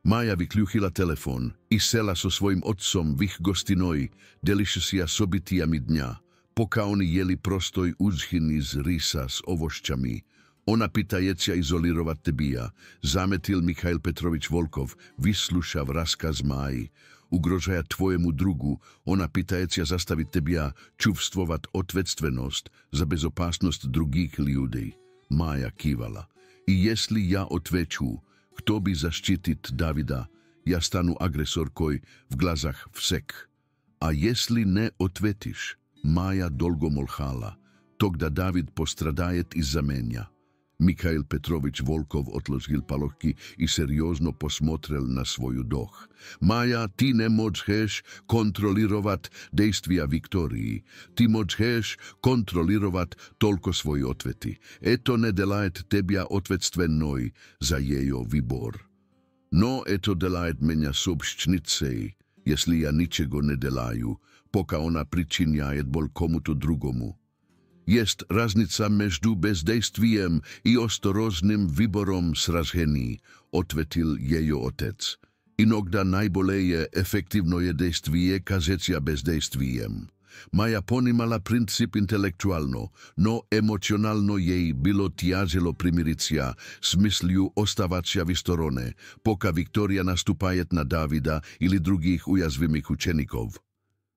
Maja vyključila telefon i sela so svojim otcom v ich gostinoj, deliši si sobitiami dňa, poka oni jeli prostoj uzhiny z risa s ovošťami. Ona pitajecia izolirovať tebia, zametil Michail Petrovič Volkov, vyslušav razkaz Maji. Ugrožaja tvojemu drugu, ona pitajecia zastaviť tebia, čuvstvovať odvedstvenosť za bezopasnosť drugých ľudí. Maja kývala. I jestli ja odveču, kto by zaštitit Davida, ja stanu agresorkoj v glazach vsek. A jestli ne odvetiš, Maja dolgo molhala, тогда David postradajet iz-za menja. Michail Petrovič Volkov odložil palohky i seriózno posmotrel na svoju doch. Maja, ty nemôžeš kontrolirovat dejstvia Viktorii. Ty môžeš kontrolirovat toľko svoje odvety. Eto ne delajet tebia odvedstvenoj za jejo výbor. No eto delajet mňa sobščnicej, jestli ja ničego ne delaju, poka ona pričinjajet bol komuto drugomu. Jest raznica meždu bezdejstvijem i ostoroznym výborom srazhení, odvetil jejo otec. Inogda najboleje efektivno je dejstvije kazecia bezdejstvijem. Maja ponimala princip intelektualno, no emocionalno jej bilo tiaželo primiricia, smysliu ostavacia vystorone, poka Viktoria nastupajet na Davida ili drugých ujazvimých učenikov.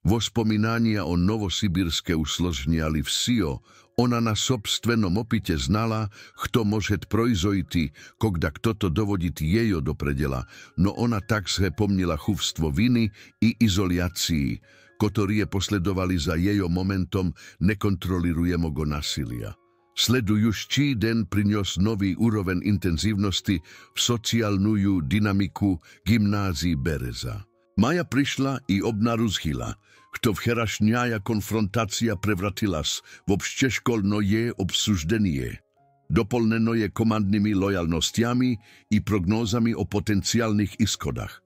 Vospomínania o Novosibirske usložniali vsio, ona na sobstvenom opite znala, kto môže proizojiti, kogda kto to dovodit jejo do predela, no ona tak se pomnila chuvstvo viny i izoliácii, ktorí posledovali za jejo momentom nekontrolirujemого nasilia. Sledujúci den prinios nový úroveň intenzívnosti v sociálnu dynamiku gymnázii Bereza. Maja prišla i obnaruzhila, kto včerašnjaja konfrontácia prevratila v obšteškolno je obsuždenie. Doplneno je komandnými lojalnostiami i prognózami o potenciálnych iskodách.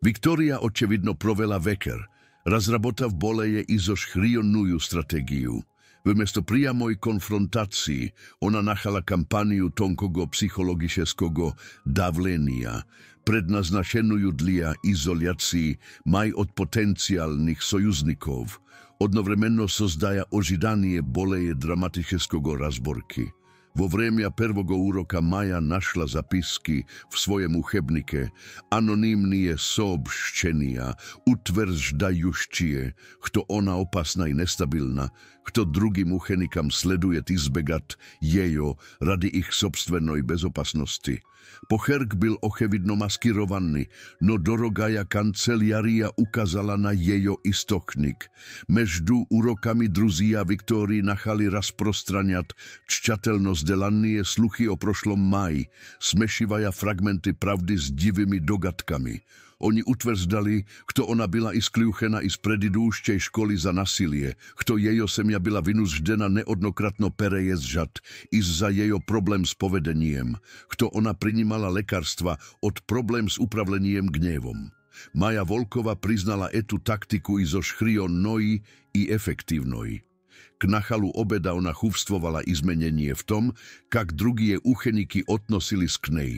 Viktoria očevidno provela veker, razrabota v boleje i zošchrionnujú stratégiu. Vymiesto priamoj konfrontácii ona nachala kampaniu tonkogo psychologičeského davlenia, prednaznačenujú dla izoliácii maj od potenciálnych sojuznikov. Odnovremeno sozdaja ožidanie boleje dramatického razborky. Vo vremia prvogo úroka Maja našla zapisky v svojem uchebnike, anonimnie soobščenia, utvrzdajuščie, kto ona opasná i nestabilná, kto drugim uchenikam sleduje izbegat jejo radi ich sobstvenoj bezopasnosti. Pocherk byl ochevidno maskirovaný, no dorogaja kanceliaria ukázala na jejo istoknik. Meždu úrokami druzia Viktórii nachali rozprostraňat čťatelno zdelanie sluchy o prošlom Maji, smešivaja fragmenty pravdy s divými dogadkami. Oni utvrzdali, kto ona byla iskľúchená i z predidúšťej školy za nasilie, kto jejo semja byla vynúždená neodnokratno perejezžat i za jejo problém s povedeniem, kto ona prinímala lekárstva od problém s upravleniem gnevom. Maja Volkova priznala etu taktiku i zo šchrionnoji i efektívnoji. K nachalu obeda ona chuvstvovala izmenenie v tom, kak drugie ucheniky odnosili z knej.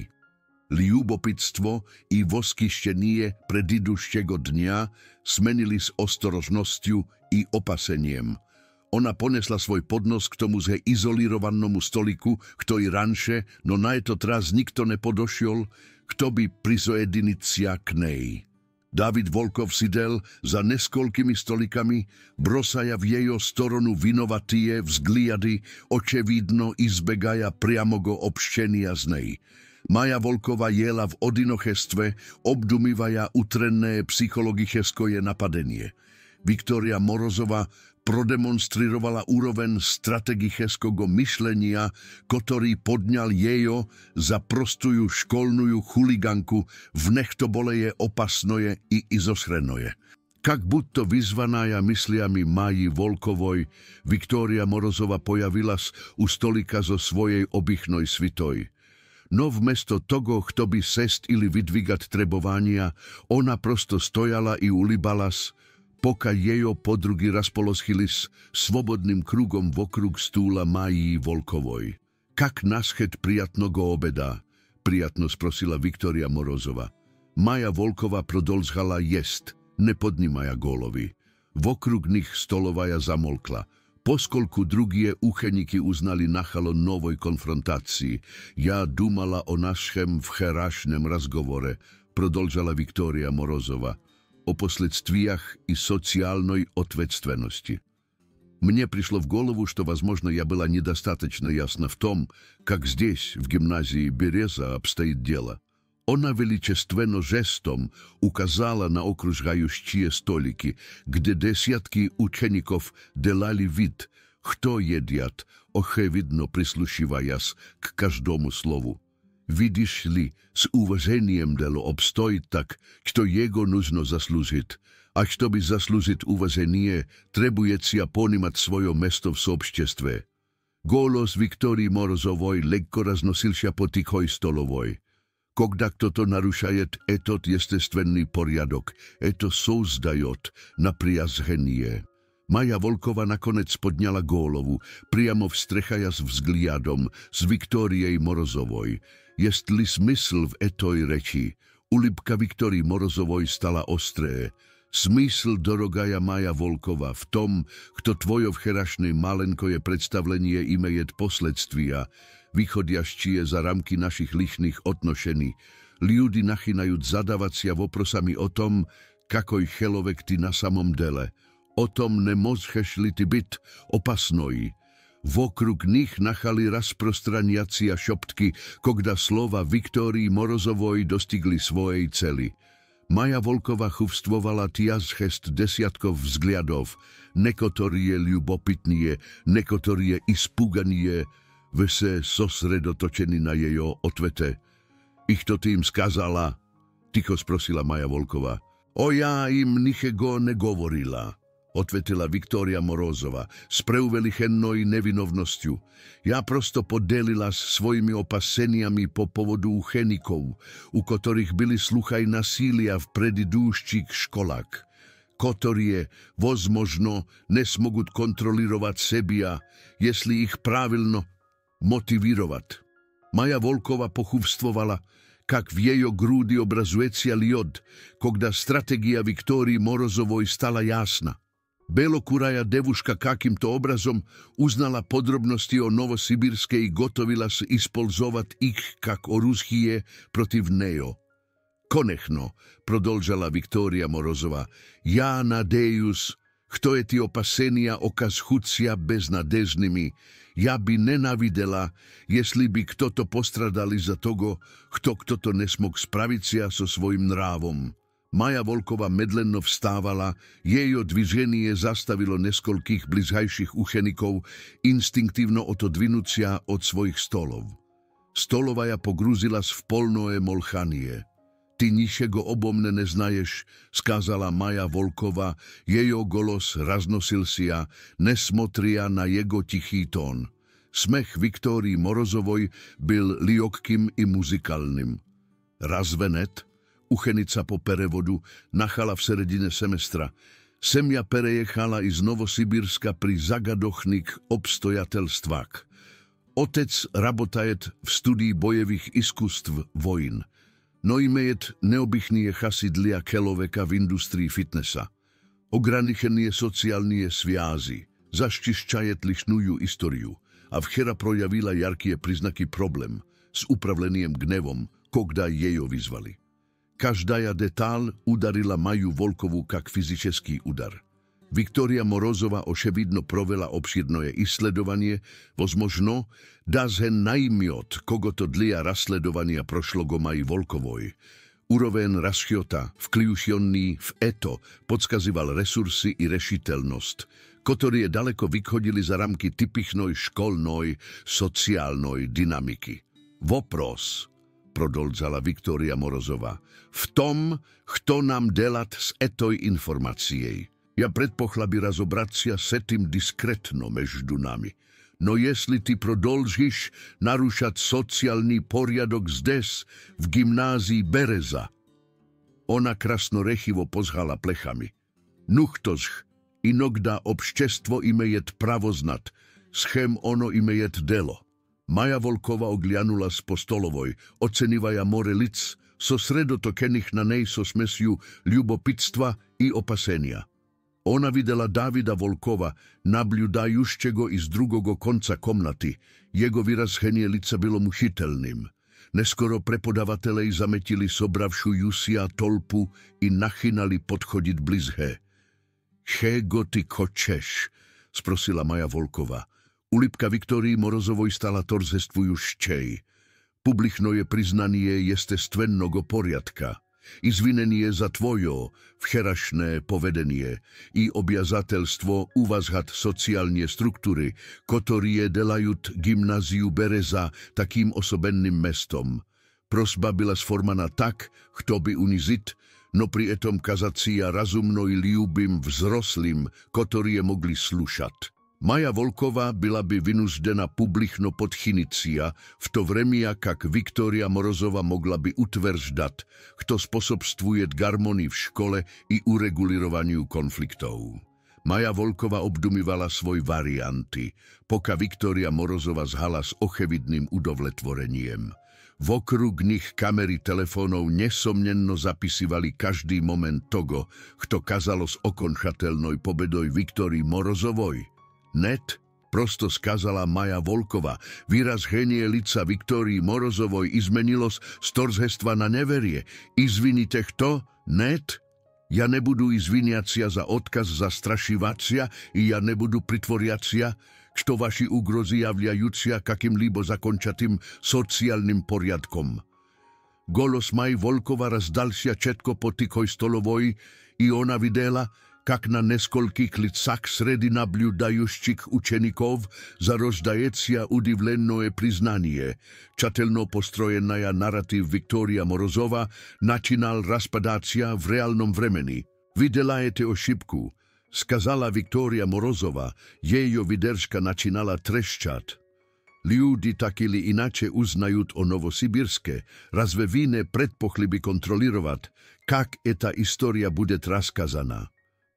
Ľubopitstvo i voskyštenie predidúšťego dňa smenili s ostrožnosťou i opaseniem. Ona ponesla svoj podnos k tomu zhe izolirovanému stoliku, ktorý ranše, no na je to teraz nikto nepodošiel, kto by prizojedinicia k nej. David Volkov sidel za neskolkými stolikami, brosaja v jejo storonu vinovatie vzgliady, očevidno izbegaja priamogo obščenia z nej. Maja Volkova jela v odinochestve, obdumývaja utrenné psychologicheskoje napadenie. Viktória Morozova prodemonstrovala úroveň strategického myšlenia, ktorý podňal jejo za prostujú školnú chuliganku, v nech to boleje opasnoje i izosrenoje. Как будто vyzvaná mysliami Maji Volkovoj, Viktória Morozova pojavila u stolika zo svojej obychnoj svitoj. No vmesto toho, kto by sest ili vydvigat trebovania, ona prosto stojala i ulibalas, poka jejo podrugi raspoloschilis svobodným krugom vokrug stúla Maji Volkovoj. Kak naschet prijatnogo obeda, prijatno sprosila Viktória Morozova. Maja Volkova prodolzhala jest, ne podnimaja gólovi. Vokrug nich stolovaja zamolkla. Poskolku drugie ucheniky uznali nachalo novoj konfrontácii. Ja dumala o našem včerašnem razgovore, prodolžala Viktória Morozova, o posledstviach i sociálnej odvetstvenosti. Мне пришло в голову, что, возможно, я была недостаточно ясна в том, как здесь, в гимназии Береза, обстоит дело. Она величественно жестом указала на окружающие столики, где десятки учеников делали вид, кто едят, очевидно прислушиваясь к каждому слову. Видишь ли, с уважением дело обстоит так, что его нужно заслужить, а чтобы заслужить уважение, требуется понимать свое место в сообществе. Голос Виктории Морозовой легко разносился по тихой столовой. Когда кто-то нарушает этот естественный порядок, это создает напряжение. Maja Volkova nakonec podňala gólovu, priamo vstrechаясь взглядом с Viktóriей Morozovoj. Jestli smysl v etoj reči, ulibka Viktórii Morozovoj stala ostré. Smysl, dorogaja Maja Volkova, v tom, kto tvojo včerašné malenkoje predstavlenie imejet posledstvia, vychodiaščie za ramky našich lichných odnošení. Ľudí nachynajúc zadavacia voprosami o tom, kakoj chelovek ty na samom dele. O tom nemôžeš li ty byť opasnoj. Vokrug nich nachali rozprostraniacia šoptky, kogda slova Viktórii Morozovoj dostigli svojej cely. Maja Volkova chuvstvovala tiazchest desiatkov vzgliadov, nekotorie ľubopitnie, nekotorie ispuganie, vese sosredotočení na jejo otvete. Ich to tým skazala, ticho sprosila Maja Volkova. O ja im ničego negovorila, odvetila Viktória Morozova s preuveličennou nevinovnosťou. Ja prosto podelila s svojimi opaseniami po povodu uchenikov, u ktorých byli sluchaj nasília v predidúščích školách, ktorie, возможно, nesmogut kontrolirovať sebia, jestli ich pravilno motivirovať. Maja Volkova pochuvstvovala, kak v jejo grúdi obrazujecia liod, kogda strategija Viktórii Morozovoj stala jasna. Belokuraja devuška kakýmto obrazom uznala podrobnosti o Novosibirskej i gotovila se ispolzovat ich kak oružje protiv nejo. Konechno, prodolžala Viktória Morozova, ja nadejus, kto je ti opasenia okaz chucia beznadežnými, ja by nenavidela, jestli by kto to postradali za toho, kto to nesmog spravicia so svojim nrávom. Maja Volkova medlенно vstávala, jejo dviženie zastavilo neskolkých blizhajších uchenikov, instinktívno otodvinúcia od svojich stolov. Stolovaja pogruzila v polnoé molchanie. Ty ničego obo mne neznaješ, skázala Maja Volkova, jejo golos raznosil sia, nesmotria na jego tichý tón. Smech Viktórii Morozovoj byl liokkým i muzikálnym. Razvenet, uchenica po perevodu, nachala v seredine semestra. Semja perejechala i z Novosibirska pri zagadochných obstojatelstvách. Otec rabotajet v studii bojevých iskustv vojn. No imejet neobychnie chasidlia keloveka v industrii fitnessa. Ograničenie sociálnie sviazy, zaštiščajet lišnúju istoriu a včera projavila jarkie priznaky problém s upravleným gnevom, kogda jejo vyzvali. Každá detál udarila Maju Volkovu kak fyzický udar. Viktória Morozova oševidno provela obširné isledovanie, возможно, dá zhen najmiot, kogo to dlia rasledovania prošlo go Maji Volkovoj. Úroveň raschiota, vkliušionný v eto, podskazyval resursy i rešiteľnosť, ktoré daleko vychodili za ramky typichnoj školnoj, sociálnej dynamiky. Vopros, prodolzala Viktória Morozova, v tom, kto nám delat s etoj informaciej. Ja predpochla by razobracia setým diskretno meždu nami. No jestli ty prodolžiš narušať sociálny poriadok zdes v gymnázii Bereza. Ona krasnorechivo pozhala plechami. Nuchtož, inogda obščestvo imejet pravoznat, schem ono imejet delo. Maja Volkova oglianula z postolovoj, ocenivaja more lic, so sredotokenih na nej so smesju ljubopitstva i opasenia. Ona videla Davida Volkova, nabljudajušćego iz drugogo konca komnati. Jego vyrazhenje lica bilo mušitelnim. Neskoro prepodavatelej zametili sobravšu Jusija tolpu i nachinali podchodit blizhe. Čego ty kočeš? Sprosila Maja Volkova. Ulipka Viktorii Morozovoj stala torzestvujušćej. Publichno je priznanie jestestvennogo poriadka. Izvinenie za tvojo včerašné povedenie i objazatelstvo uvazhat sociálne štruktúry, ktoré delajut gymnáziu Bereza takým osobenným mestom. Prosba byla sformana tak, kto by unizit, no pri etom kazacia razumno i ljubim vzroslým, ktorí mogli slušat. Maja Volkova byla by vynuždena publichno podchinicia, v to vremia, kak Viktória Morozova mogla by utvrždat, kto sposobstvuje harmonii v škole i uregulirowaniu konfliktov. Maja Volkova obdumivala svoj varianty, poka Viktória Morozova zhala s ochevidným udovletvoreniem. Vokrug nich kamery telefónov nesomnенно zapisivali každý moment toho, kto kazalo s okončateľnoj pobedoj Viktórii Morozovoj. Net, prosto skazala Maja Volkova, vyrazhenie lica Viktórii Morozovoj izmenilo z torzhestva na neverie. Izvinite kto? Net? Ja nebudu izviniacia za odkaz zastrašivacia i ja nebudu pritvoriacia, kto vaši ugrozi javljajúcia kakým libo zakončatým sociálnym poriadkom. Golos Maj Volkova razdalsia četko po tikoj stolovoj i ona videla, kak na neskolkých licach sredi nabljudajušćih učenikov zarozdajecia udivleno priznanie. Čatelno postrojenaja narativ Viktória Morozova načinal raspadácia v reálnom vremeni. Videla je te ošipku, skazala Viktória Morozova, jejo vydržka načinala treščat. Ljudi takili inače uznajut o Novosibirske, razve vine predpohli bi kontrolirovat, kak eta istorija bude raskazana.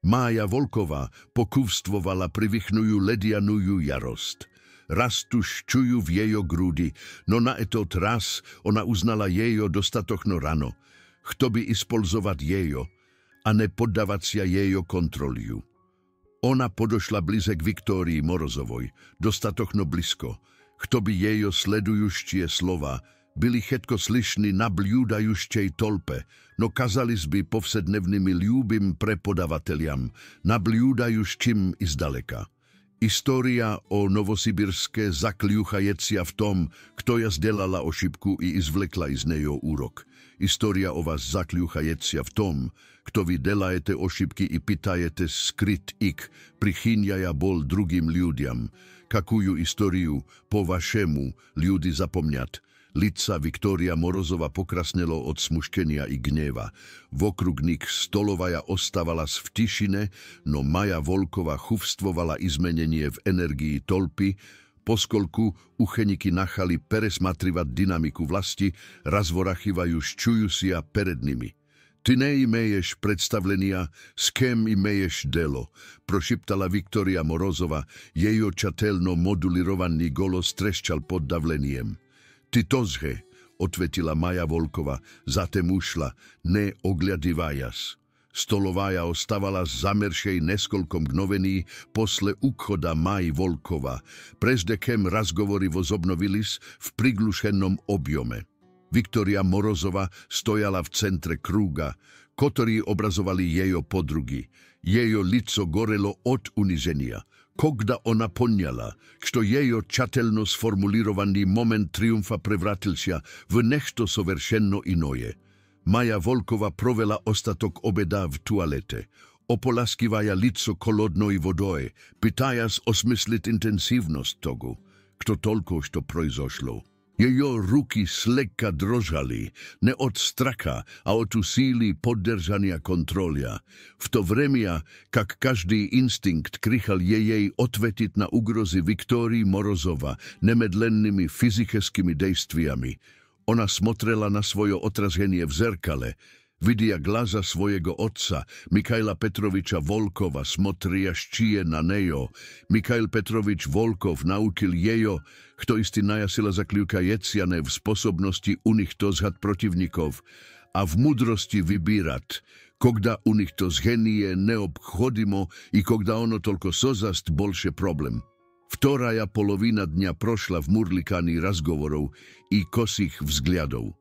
Maja Volkova pokuvstvovala privichnuju ledianuju jarost. Raz tuž čuju v jejo grudi, no na etot raz ona uznala jejo dostatochno rano. Kto by ispolzovat jejo, a ne poddavacia jejo kontroliu. Ona podošla blize k Viktórii Morozovoj, dostatochno blisko. Kto by jejo sledujuštie slova, byli chetko slyšni na bljúdajušťej tolpe, no kazali by povsednevnými ľúbim prepodavateljam, na bljúdajušćim izdaleka. História o Novosibirske zakľúchajecia v tom, kto ja zdelala ošipku i izvlekla iz nejo úrok. História o vás zakľúchajecia v tom, kto vy delajete ošipky i pitajete skryt ik, prichýnjaja bol drugim ľudiam. Kakuju históriu po vašemu ľudi zapomňat. Lica Viktória Morozova pokrasnelo od smuškenia i gneva. Vokrug nich stolovaja ostávala v tišine, no Maja Volkova chuvstvovala izmenenie v energii tolpy, poskolku ucheniky nachali peresmatrivat dynamiku vlasti, razvorachivaju ščujusia pered nimi. Ty ne imeješ predstavlenia, s kem imeješ delo, prošiptala Viktória Morozova, jejo čatelno modulirovaný golos treščal pod davleniem. Ty tozhe, odvetila Maja Volkova, zatem ušla, ne ogliadivajas. Stolovaja ostavala zameršej neskolkom gnovení posle ukhoda Maj Volkova, prezdekem razgovorivo zobnovilis v priglušenom objome. Viktória Morozova stojala v centre krúga, ktorý obrazovali jejo podrugy. Jejo lico gorelo od uniženia. Kogda ona ponjala, što jejo čatelno sformulirovaný moment triumfa prevratilsia v nešto soveršenno inoje. Maja Volkova provela ostatok obeda v tualete. Opolaskivaja lico kolodnoj vodoj, pitajas osmyslit intensívnosť togu, kto toľko što projzošlo. Jejo ruky slekka drožali, ne od straka, a od síly poddržania kontrolia. V to vremia, kak každý instinkt krychal jej odvetit na ugrozy Viktórii Morozova nemedlennými fyzickými dejstviami. Ona smotrela na svoje otrazenie v zrkale, vidia glaza svojego otca, Michaila Petroviča Volkova, smotria ščije na nejo. Michail Petrovič Volkov naučil jejo, kto isti najasila zakljuka jeciane v sposobnosti u nich to zhad protivnikov a v mudrosti vybírat, kogda u nich to zhenije neobchodimo i kogda ono toľko sozast bolše problem. Vtoraja polovina dňa prošla v murlikaní razgovorov i kosých vzgliadov.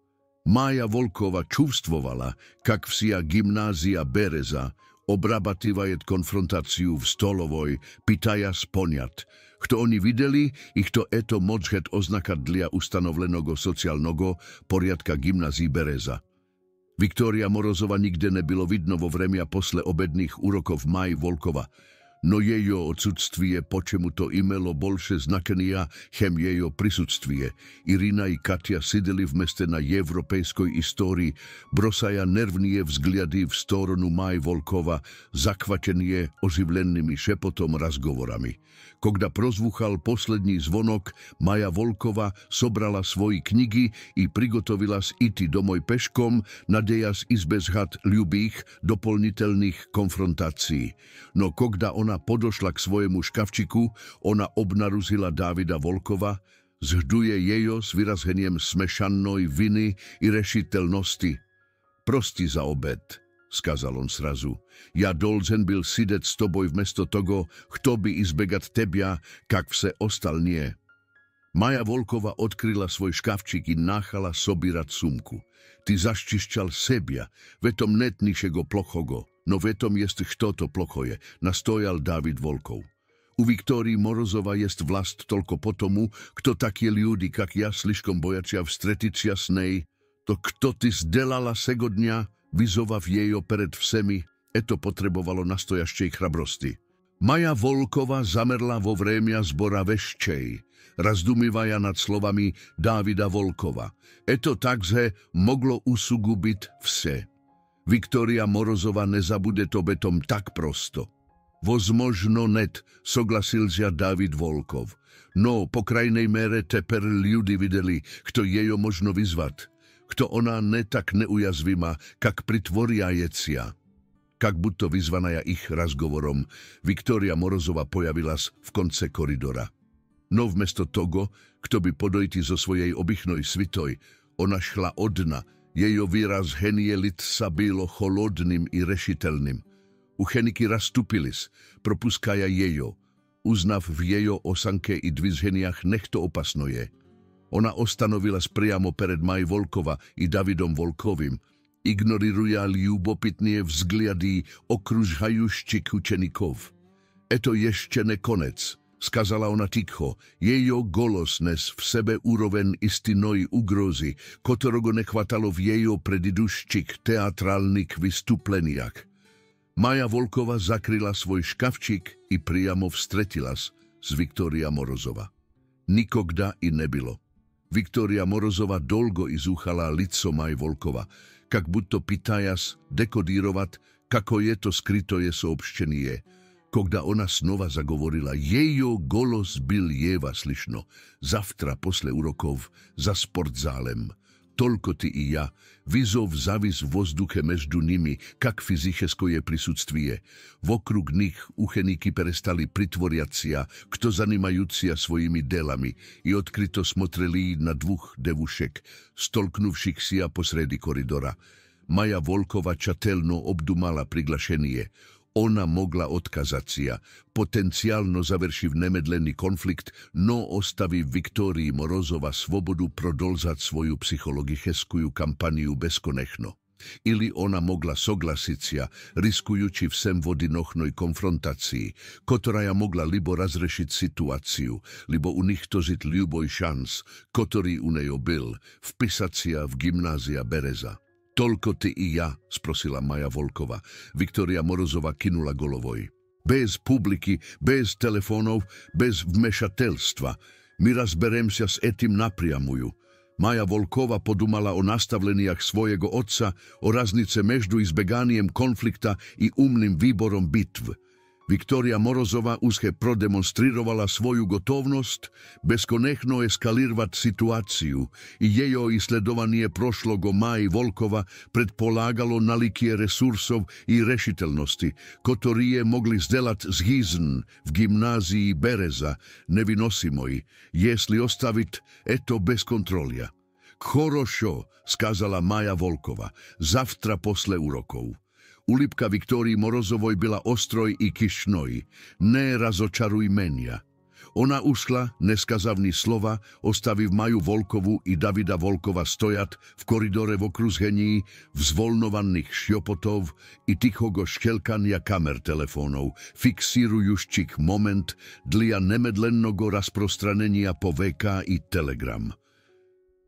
Maja Volkova čuvstvovala, kak vsia gymnázia Bereza obrabativajet konfrontáciu v stolovoj, pitaja sponjat. Kto oni videli, ich to eto močhet oznakat dlia ustanovlenog sociálnogo poriadka gymnázii Bereza. Viktória Morozova nikde nebylo vidno vo vremia posle obedných úrokov Maj Volkova, no jejo odsudstwie počemu to imelo bolše znakenia chem jejo prisudstvie. Irina i Katia sideli v meste na европейskoj istórii, brosaja nervnie vzgliady v storoну Maj Volkova, zakvačenie oživlennými šepotom razgovorami. Kogda prozvuchal poslední zvonok, Maja Volkova sobrala svoji knigy i prigotovila iti domoj peškom, nadejas izbezhad ľubých, doplniteľných konfrontácií. No kogda ona podošla k svojemu škavčiku, ona obnaruzila Davida Volkova, zhduje jejo s vyrazheniem smešannoj viny i rešiteľnosti. Prosti za obed, skazal on srazu. Ja dolzen byl sidet s toboj vmesto togo, kto by izbegat tebia, kak vse ostal nie. Maja Volkova odkryla svoj škavčik i náchala sobírat sumku. Ty zaščišťal sebia, vetom netnišego plochogo. No vetom jest kto to plochoje, nastojal David Volkov. U Viktórii Morozova jest vlast toľko potom, kto také ľudí, kak ja sliškom bojačia vstreticia snej, to kto ty zdelala sego dňa, vyzovav jejo pered vsemi, eto potrebovalo nastojaščej chrabrosti. Maja Volkova zamerla vo vremia zbora veščej, razdumivaja nad slovami Davida Volkova. Eto takze moglo usugubit vse. Viktória Morozova nezabude to betom tak prosto. Возможно net, soglasilzia David Volkov. No, po krajnej mere teper ľudí videli, kto jejo možno vyzvat. Kto ona ne tak neujazvima, kak pritvoria jecia. Kak buď to vyzvanaja ich razgovorom, Viktória Morozova pojavila v konce koridora. No vmesto togo, kto by podojti zo svojej obichnoj svitoj, ona šla od dna. Jejo výraz henie litsa bylo holodným i rešiteľným. Ucheniky rastupilis, propuskaja jejo, uznav v jejo osanke i dvizheniach nechto opasno je. Ona ostanovila priamo pered Maj Volkova i Davidom Volkovým, ignoriruja ľubopitnie vzgliady okružhajuščik učenikov. Eto ešte ne konec, skazala ona ticho, jejo golos nes v sebe úroven istinoj ugrozy, kotorogo nechvatalo v jejo prediduščik teatrálnych vystupleniach. Maja Volkova zakryla svoj škavčik i priamo vstretila s Viktória Morozova. Nikogda i nebylo. Viktória Morozova dolgo izúchala lico Maj Volkova, kak buď to pitajas dekodírovat, kako je to skrytoje soobščenie. Kogda ona snova zagovorila, jejo golos byl jeva slišno, zavtra posle urokov za sportzálem. Toľko ty i ja, vyzov zavis v vozduche meždu nimi, kak fyzichesko je prisudstvie. Vokrug nich ucheníky perestali pritvoriacia, kto zanimajúcia svojimi delami i odkryto smotreli na dvoch devušek, stolknuvšich sia posredi koridora. Maja Volkova čatelno obdumala priglašenie. Ona mogla odkazacia, potenciálno završiv nemedlený konflikt, no ostavi Viktórii Morozova svobodu prodolzať svoju psychologicheskую kampaniu bezkonechno. Ili ona mogla soglasicia, riskujući vsem vodinohnoj konfrontácii, kotoraja mogla libo razrešiť situáciu, libo unichtožit ľuboj šans, kotorý u nejo byl, vpisacia v gymnázia Bereza. Toľko ty i ja, sprosila Maja Volkova. Viktoria Morozova kinula golovoj. Bez publiky, bez telefónov, bez vmešatelstva. My razberem sa s etým napriamuju. Maja Volkova podumala o nastavleniach svojego otca, o raznice meždu izbeganiem konflikta i umnim výborom bitv. Viktoria Morozova ushe prodemonstrirovala svoju gotovnost beskonechno eskalirovat situaciju i jejo isledovanje prošlogo Maji Volkova predpolagalo nalikije resursov i rešiteljnosti, kotorije mogli zdelat zhizn v gimnaziji Bereza, nevinosimoji, jesli ostavit, eto bez kontrolja. Хорошо, skazala Maja Volkova, zavtra posle urokov. Ulipka Viktoriji Morozovoj bila ostroj i kišnoj, ne razočaruj menja. Ona ušla, neskazavni slova, ostaviv Maju Volkovu i Davida Volkova stojat v koridore v okruzheniji, vzvolnovaných šjopotov i tichogo škelkanja kamer telefonov, fiksirujušćih moment dlija nemedlennogo rasprostranenia po VK i Telegram.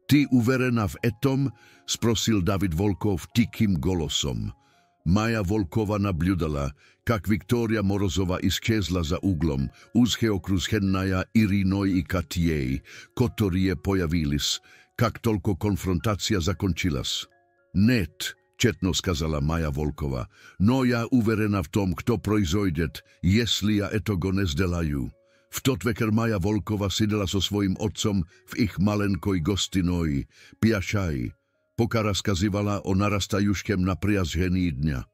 Ty uverena v etom, sprosil David Volkov tikim golosom. Maja Volkova nablюдала, как Виктория Morozova исчезла за углом, узке окруженная Ириной и Катьей, которые появились, как только конфронтация закончилась. «Нет», четно сказала Maja Volkova, «но я уверена в том, кто произойдет, если я этого не сделаю». V tot večer Maja Volkova sidela so svojim otcom v ich malenkoj gostinoj, piašaj. Poka raskazivala o narastajuškem napriazhení dňa.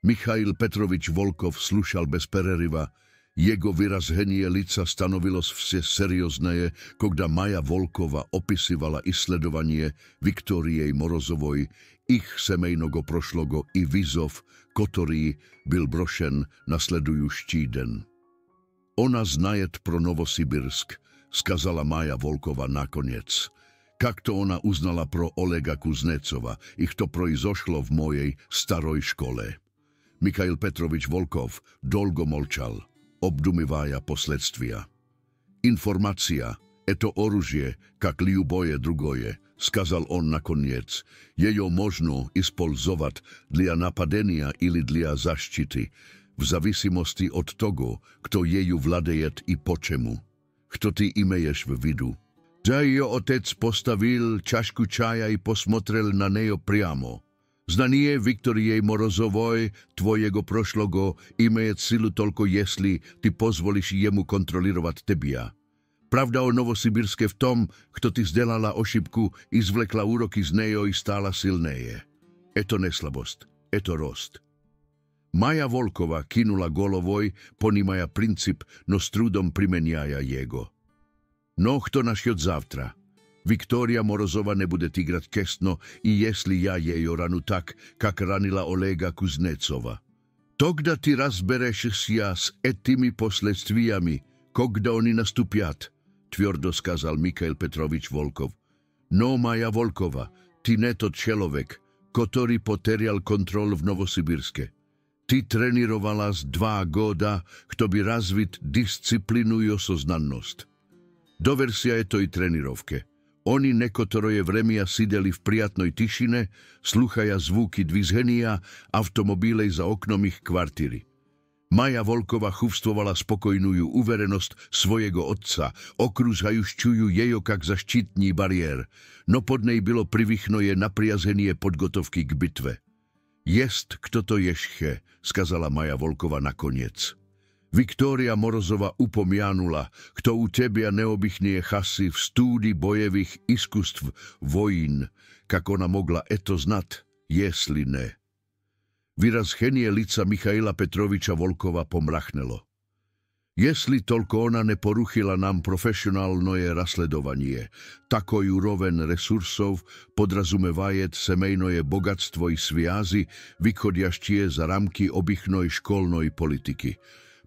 Michail Petrovič Volkov slušal bez pereriva. Jego vyrazhenie lica stanovilo vše seriózne, когда Maja Volkova opisivala isledovanie Viktorijej Morozovoj, ich semejnogo prošlogo i výzov, ktorý byl brošen nasledujúšťí den. Ona znajet pro Novosibirsk, skazala Maja Volkova nakoniec. Как to ona uznala pro Olega Kuznecova, ich to произошло v mojej staroj škole. Michail Petrovič Volkov dolgo molčal, obdumivaja posledstvia. Informacija, eto oružje, kak ljuboje drugoje, skazal on nakoniec. Jejo možno ispolzovat dla napadenia ili dla zaštity, v zavisimosti od toho, kto jeju vladejet i po čemu. Kto ty imeješ v vidu? Da jo otec postavil čašku čaja i posmotrel na nejo priamo. Znanie Viktorijej Morozovoj, tvojego prošlogo, imejet silu tolko jesli ty pozvoliš jemu kontrolirovat tebia. Pravda o Novosibirske v tom, kto ty zdelala ošipku i zvlekla úroky z nejo i stála silneje. Eto neslabost, eto rost. Maja Volkova kinula golovoj, ponimaja princip, no s trudom primeniaja jego. No, kto našjot zavtra? Viktoria Morozova nebude tigrat kesno i jesli ja jejo ranu tak, kak ranila Olega Kuznecova. Тогда ty razbereš sja s etimi posledstvijami, kogda oni nastupjat, tvrdo skazal Michail Petrovič Volkov. No, Maja Volkova, ty neto človek, ktorý poterial kontrol v Novosibirske. Ty trenirovala z 2 года, kto by razvit disciplinu i osoznannost. Doversia je to i trenirovke. Oni nekotoroje vremia sideli v prijatnoj tišine, sluchaja zvuky dvizhenija automobilej za oknom ich kvartiri. Maja Volkova chuvstvovala spokojnú uverenosť svojego otca, okrúžajúšťujú jejo kak za štítní bariér, no pod nej bylo privychnoje napriazenie podgotovky k bitve. Jest, kto to ješche, skazala Maja Volkova nakoniec. Viktoria Morozova upomianula, kto u tebia neobychnie chasy v stúdi bojevých iskustv vojín, kak ona mogla eto znat, jesli ne. Vyrazchenie lica Michaila Petroviča Volkova pomrachnelo. Jesli toľko ona neporuchila nám profesionálnoje rasledovanie, takoj úroven resursov podrazumevajet semejnoje bogatstvo i sviazy, vychodiaštie za ramky obychnoj školnoj politiky.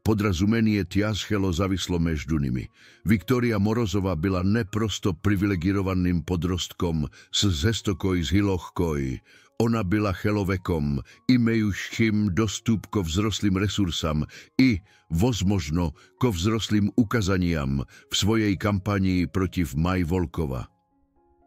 Podrazumenie tiaschelo zavislo meždu nimi. Viktoria Morozova byla neprosto privilegirovaným podrostkom s zestokoj z Hilohkoj. Ona byla chelovekom, imejušchým dostup ko vzroslým resursam i, возможно, ko vzroslým ukazaniam v svojej kampanii protiv Maj Volkova.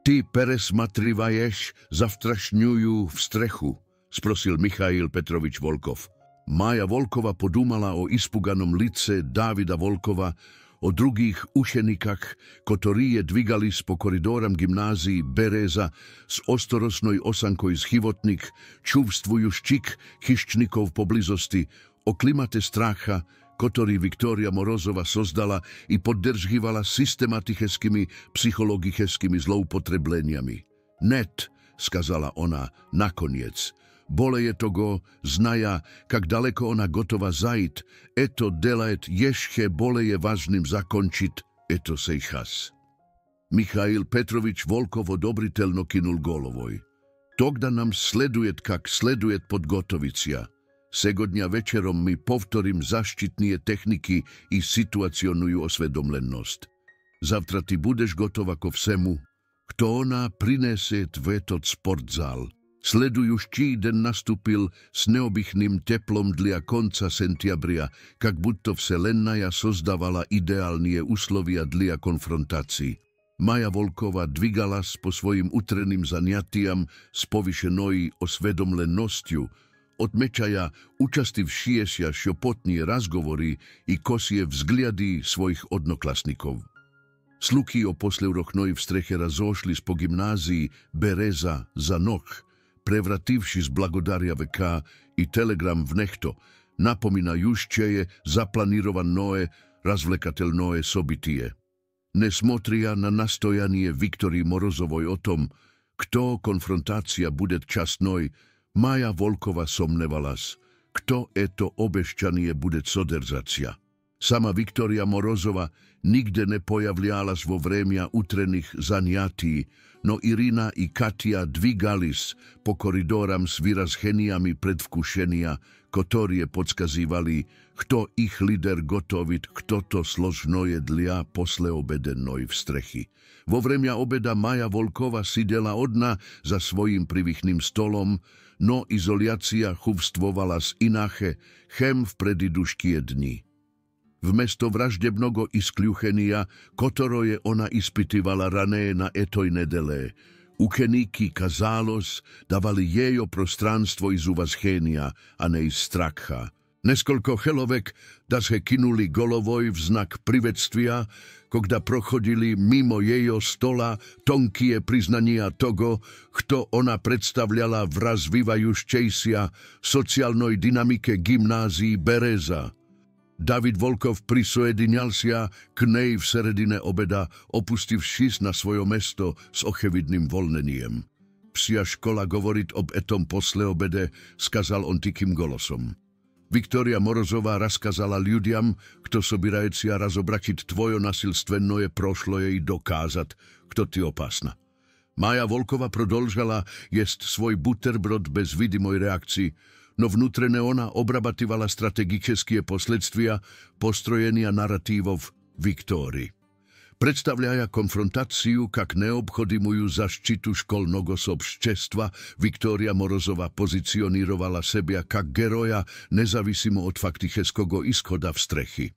Ty peresmatrivaješ zavtrašňujú v strechu, sprosil Michail Petrovič Volkov. Mája Volkova podúmala o ispuganom lice Davida Volkova, o drugých učenikách, ktorí je dvigali po koridoram gymnázii Bereza s ostorosnoj osankoj z Chivotnik, čuvstvujuščik chyščnikov v poblizosti, o klimate stracha, ktorý Viktória Morozova sozdala i podderžívala systematickými psychologickými zloupotrebleniami. Net, skazala ona nakoniec. Boleje togo, znaja, kak daleko ona gotova zajít, eto delajt ještě boleje vážnym zakončit, eto sejchas. Michail Petrovič Volkov odobritelno kinul golovoj. Togda nam sledujet, kak sledujet Podgotovicia. Segodnja večerom mi povtorim zaštitnije techniky i situacionuju osvedomlenost. Zavtra ti budeš gotova ko všemu, kto ona prinese tvetot sportzál. Sledujući den nastupil s neobychným teplom dlia konca sentiabria, kak budto vselennaja sozdavala ideálnie uslovia dlia konfrontácií. Maja Volkova dvigala po svojim utreným zaniatiam s povyšenoj osvedomlenosťu, odmečaja učastivšiesia šopotnie razgovory i kosie vzgliady svojich odnoklasnikov. Sluky o posleurohnoj v streche razošli po gymnázii Bereza za noh, prevrativši z blagodaria VK i telegram v nechto, napomínajuščeje zaplanirované razvlekateľné sobitie. Nesmotria na nastojanie Viktorii Morozovoj o tom, kto konfrontácia bude časnoj, Maja Volkova somnevalas, kto eto obešťanie bude soderzacia. Sama Viktória Morozova nikde nepojavljalas vo vremia utrených zaniatí, no Irina i Katia dvigalis po koridoram s vyrazheniami predvkušenia, ktorie podskazivali, kto ich lider gotovit, kto to složnoje dlia posle obedenoj v strechy. Vo vremia obeda Maja Volkova sidela odna za svojim privychným stolom, no izoliacia chuvstvovala z inache, chem v prediduškie dni. Vmesto vraždebnogo iskľuchenia, kotoroje ona ispitivala rané na etoj nedele. Učeníky kazálos dávali jejo prostranstvo iz uvazchenia, a ne iz strakha. Neskolko chelovek da se kinuli golovoj v znak privedstvia, kogda prochodili mimo jejo stola tonkie priznania togo, kto ona predstavljala v razvivajuščejsia sociálnej dynamike gymnázii Bereza. David Volkov prisojedinalsia k nej v seredine obeda, opustivši na svojo mesto s ochevidným volneniem. Psia škola govoriť ob etom posle obede, skazal on tikým golosom. Viktória Morozová raskazala ľudiam, kto sobirajecia razobračiť tvojo nasilstvennoje prošloje i dokázat, kto ti opasna. Maja Volkova prodolžala jest svoj buterbrod bez vidimoj reakcii, no vnútrene ona obrabativala strategické posledstvia postrojenia naratívov Viktórii. Predstavľaja konfrontáciu, kak neobchodimujú zaštitu školnogo sobščestva, Viktória Morozova pozicionírovala sebia kak geroja, nezavisimo od fakticheskogo ischoda v strechy.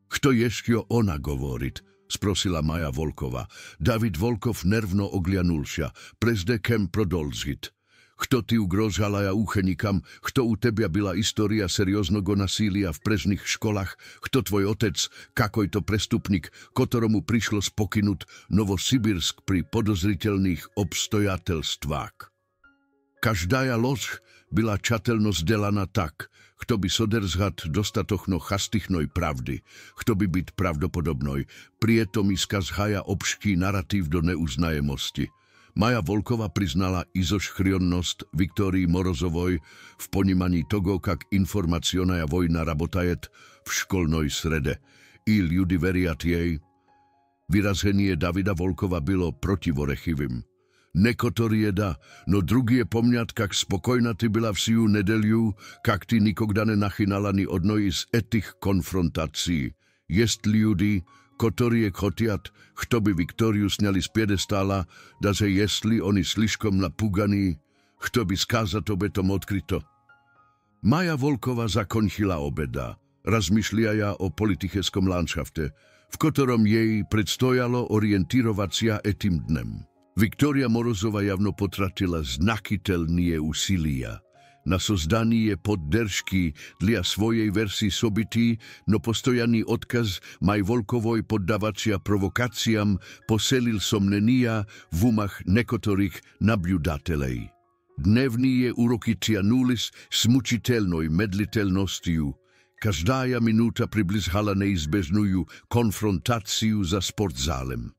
Kto ješťo ona govoriť? Sprosila Maja Volkova. David Volkov nervno oglianulšia, prezdekem prodolžit. Kto ti ugrožala ja úchenikam, kto u tebia byla história serióznogo nasília v prežných školách, kto tvoj otec, kakoj to prestupnik, ktoromu prišlo spokynut Novosibirsk pri podozriteľných obstojatelstvách. Každaja lož byla čatelno zdelaná tak, kto by soderzhat dostatochno chastichnoj pravdy, kto by byť pravdopodobnoj, prietom iskazhaja obšký naratív do neuznajemosti. Maja Volkova priznala izošchrionnosť Viktórii Morozovoj v ponímaní toho, kak informacionaja vojna rabotajet v školnoj srede. I ľudi veriat jej. Vyrazenie Davida Volkova bylo protivorechivým. Nekotorie da, no drugie pomňat, kak spokojna ty byla vsiu nedeliu, kak ty nikogda nenachynala ni odnoji z etich konfrontácií. Jest ľudí, ktorí chotiat, kto by Viktóriu sňali z piedestála, da se jestli oni sliškom napúganí, kto by skázat obetom odkryto. Maja Volkova zakončila obeda, razmyšliaja o politicheskom landšafte, v ktorom jej predstojalo orientírovacia etým dnem. Viktoria Morozova javno potratila znakitelnije úsilia na sozdanie podderžky dla svojej verzii sobití, no postojaný odkaz Maj Volkovoj poddávacia provokáciám poselil somnenia v umach nekotorých nabliudatelej. Dnevnie úroky tianulis s mučiteľnou medliteľnosťou. Každá minúta priblížala neizbežnú konfrontáciu za sportzálem.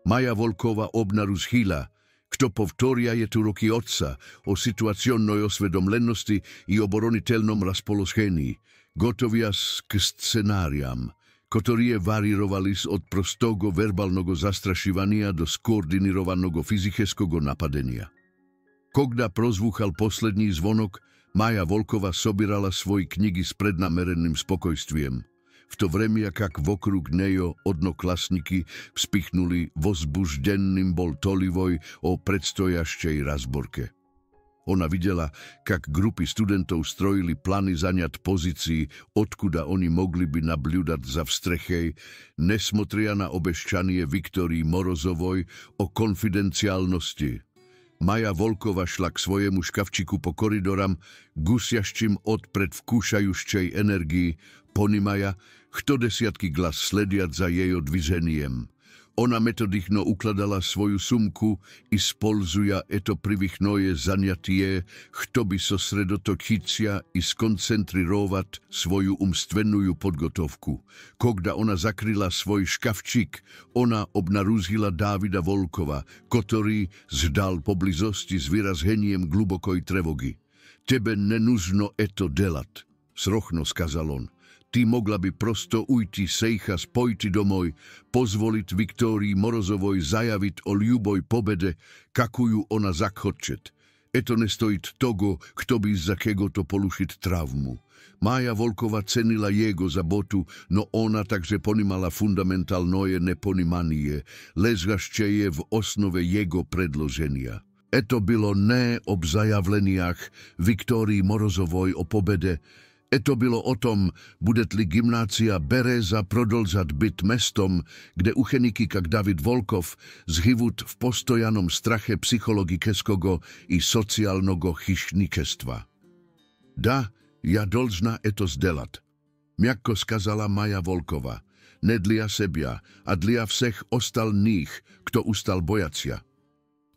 Maja Volkova obnarúzhila, kto povtoria je tu roky otca o situacionnoj osvedomlenosti i oboroniteľnom raspoložení, gotovia k scenáriám, ktoré varírovali od prostogo verbalnogo zastrašivania do skoordinirovaného fyzického napadenia. Kogda prozvúchal poslední zvonok, Maja Volkova sobirala svoje knihy s prednamereným spokojstviem. V to vremia, kak vokrug nejo odnoklasníky vzpichnuli vozbuždenným boltolivoj o predstojaščej razborke. Ona videla, kak grupy studentov strojili plány zaňať pozícií, odkuda oni mogli by nabľudať za vstrechej, nesmotria na obešťanie Viktorii Morozovoj o konfidenciálnosti. Maja Volkova šla k svojemu škavčiku po koridoram, gusiaščím od predvkúšajúščej energii, ponimaja, kto desiatky glas slediať za jej odviženiem. Ona metodichno ukladala svoju sumku i spolzuja eto privychnoje zaniatie, kto by so sredotočicia i skoncentrirovať svoju umstvenujú podgotovku. Kogda ona zakryla svoj škavčík, ona obnarúzila Dávida Volkova, ktorý zdal poblizosti s vyrazheniem glubokoj trevogy. Tebe nenúžno eto delat, srochno skazal on. Ty mogla by prosto ujti sejcha spojiti domoj, pozvoliť Viktórii Morozovoj zajaviť o ľuboj pobede, kakujú ona zakhočet. Eto nestojit togo, kto by za kego to polušit travmu. Maja Volkova cenila jego zabotu, no ona takže ponimala fundamentalnoje neponimanie, ležašće je v osnove jego predloženia. Eto bilo ne ob zajavleniach Viktórii Morozovoj o pobede, eto bylo o tom, budetli gymnácia Bereza prodolzat byt mestom, kde ucheniky kak David Volkov zhivut v postojanom strache psychologikeskogo i sociálnogo chyšnikestva. Da, ja dolžna eto zdelat, mjako skazala Maja Volkova, ne dlia sebia, a dlia všech ostalných, kto ustal bojacia.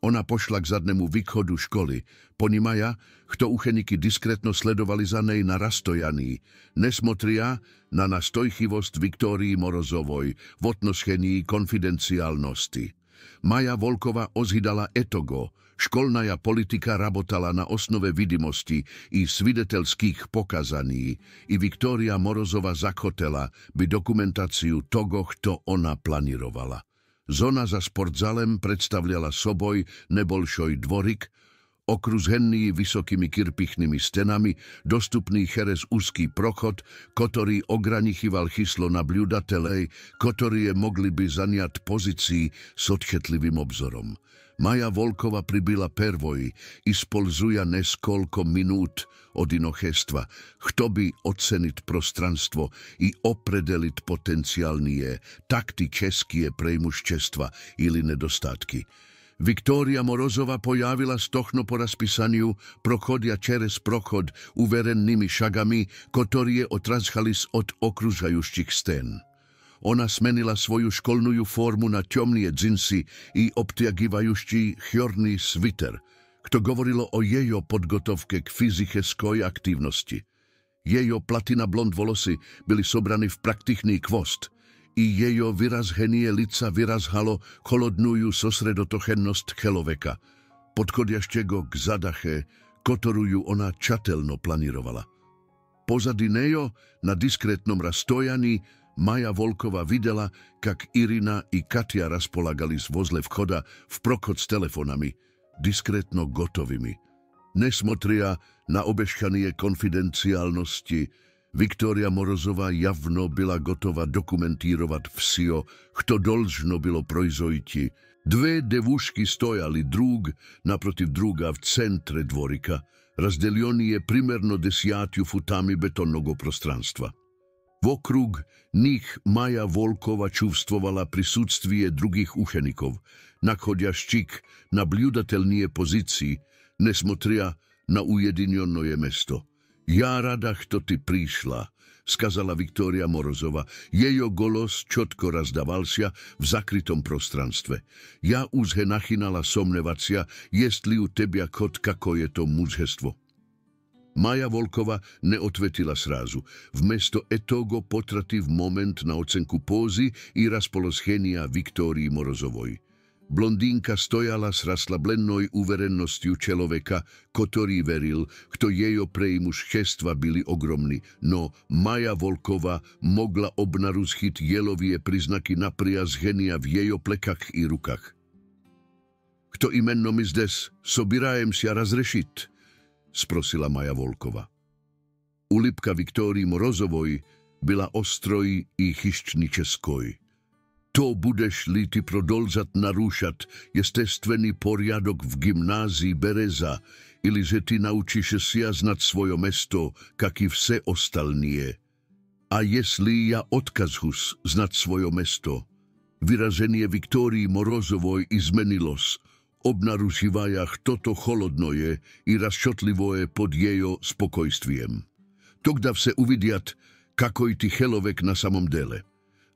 Ona pošla k zadnému východu školy, ponimaja, kto ucheniky diskretno sledovali za nej na rastojaní, nesmotria na nastojchivosť Viktórii Morozovoj v odnošení konfidenciálnosti. Maja Volkova ozhydala etogo, školnaja politika rabotala na osnove vidimosti i svidetelských pokazaní, i Viktória Morozova zakhotela by dokumentáciu toho, kto ona planirovala. Zona za sportzalem predstavljala soboj nebolšoj dvorik, okruzhenný vysokými kirpichnými stenami, dostupný cheres úzký prochod, ktorý ogranichyval chyslo na bľudatelej, ktorí mogli by zaniať pozícii s odchytlivým obzorom. Maja Volkova pribila prvoj i spolzuja neskolko minút od inochestva, kto by oceniť prostranstvo i opredeliť potenciálnie taktičeskie prejmuščestva ili nedostatky. Viktória Morozova pojavila stochno po raspísaniu prochodia čeres prochod uverennými šagami, ktorí otrazchali od okružajúších stén. Ona smenila svoju školnú formu na temné džinsy i obtiagivajúšty chjorný sviter, kto govorilo o jejo podgotovke k fyzickej aktivnosti. Jejo platina blond volosy byli sobrani v praktichný kvost i jejo vyrazhenie lica vyrazhalo холодную sosredotochenosť cheloveka, podchodiaštego k zadache, ktorú ona čatelno planirovala. Pozady nejo, na diskrétnom rastojaní, Maja Volkova videla, kak Irina i Katia raspolagali z vozle vchoda v prochod s telefonami, diskrétno gotovými. Nesmotria na obeškanie konfidenciálnosti, Viktória Morozova javno byla gotova dokumentírovať vsio, kto dolžno bylo projzojti. Dve devúšky stojali drug naprotiv druga v centre dvorika, razdeljoni je primerno 10 futami betonnogo prostranstva. Вокруг них Maja Volkova чувствовала присутствие других учеников, находящих наблюдательные позиции, несмотря на уединенное место. «Я рада, что ты пришла», — сказала Виктория Морозова. Ее голос четко раздавался в закрытом пространстве. «Я уже начинала сомневаться, есть ли у тебя хоть какое-то мужество». Maja Volkova не ответила сразу. Вместо этого потратив момент на оценку позы и расположения Виктории Морозовой. Blondínka stojala s расслабленной уверенностью человека, который верил, что ее преимущества были огромны, но Maja Volkova могла обнаружить еловые признаки напряжения в ее плечах и руках. «Кто именно мы здесь собираемся разрешить?» — спросила Maja Volkova. Улыбка Виктории Морозовой была острой и хищнической. «То будешь ли ты продолжать нарушать естественный порядок в гимназии Береза, или же ты научишься знать свое место, как и все остальные? А если я откажусь знать свое место?» Выражение Виктории Морозовой изменилось, обнаруживая что-то холодное и расчетливое под ее спокойствием. Тогда все увидят, какой ты человек на самом деле.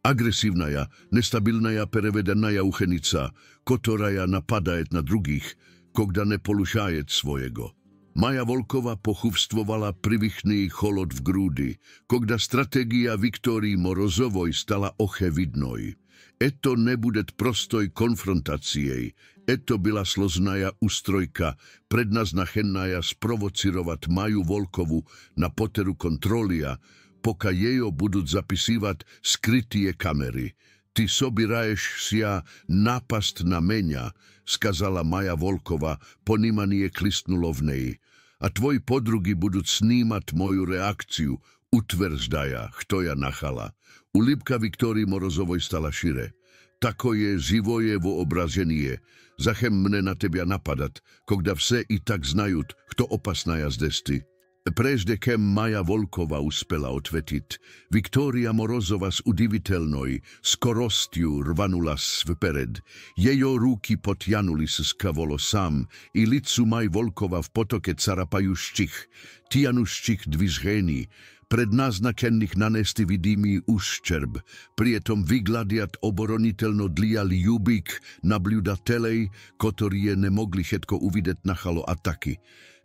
Агрессивная, нестабильная переведенная ученица, которая нападает на других, когда не получает своего. Maja Volkova почувствовала привычный холод в груди, когда стратегия Виктории Морозовой стала очевидной. Это не будет простой конфронтацией. Это была сложная устройка, предназначенная спровоцировать Maju Volkovu на потерю контроля, пока ее будут записывать скрытые камеры. «Ты собираешься напасть на меня», — сказала Maja Volkova, понимание клиснуло в ней. «А твои подруги будут снимать мою реакцию, утверждая, что я нахала». Улыбка Виктории Морозовой стала шире. «Такое живое воображение. Зачем мне на тебя нападать, когда все и так знают, кто опасная здесь ты?» Прежде чем Maja Volkova успела ответить, Виктория Морозова с удивительной скоростью рванулась вперед. Ее руки потянулись к волосам, и лицу Maji Volkova в потоке царапающих, тянущих движений, предназначенных нанести видимый ущерб, при этом выглядят оборонительно для любых наблюдателей, которые не могли všetko увидеть нахало атаки.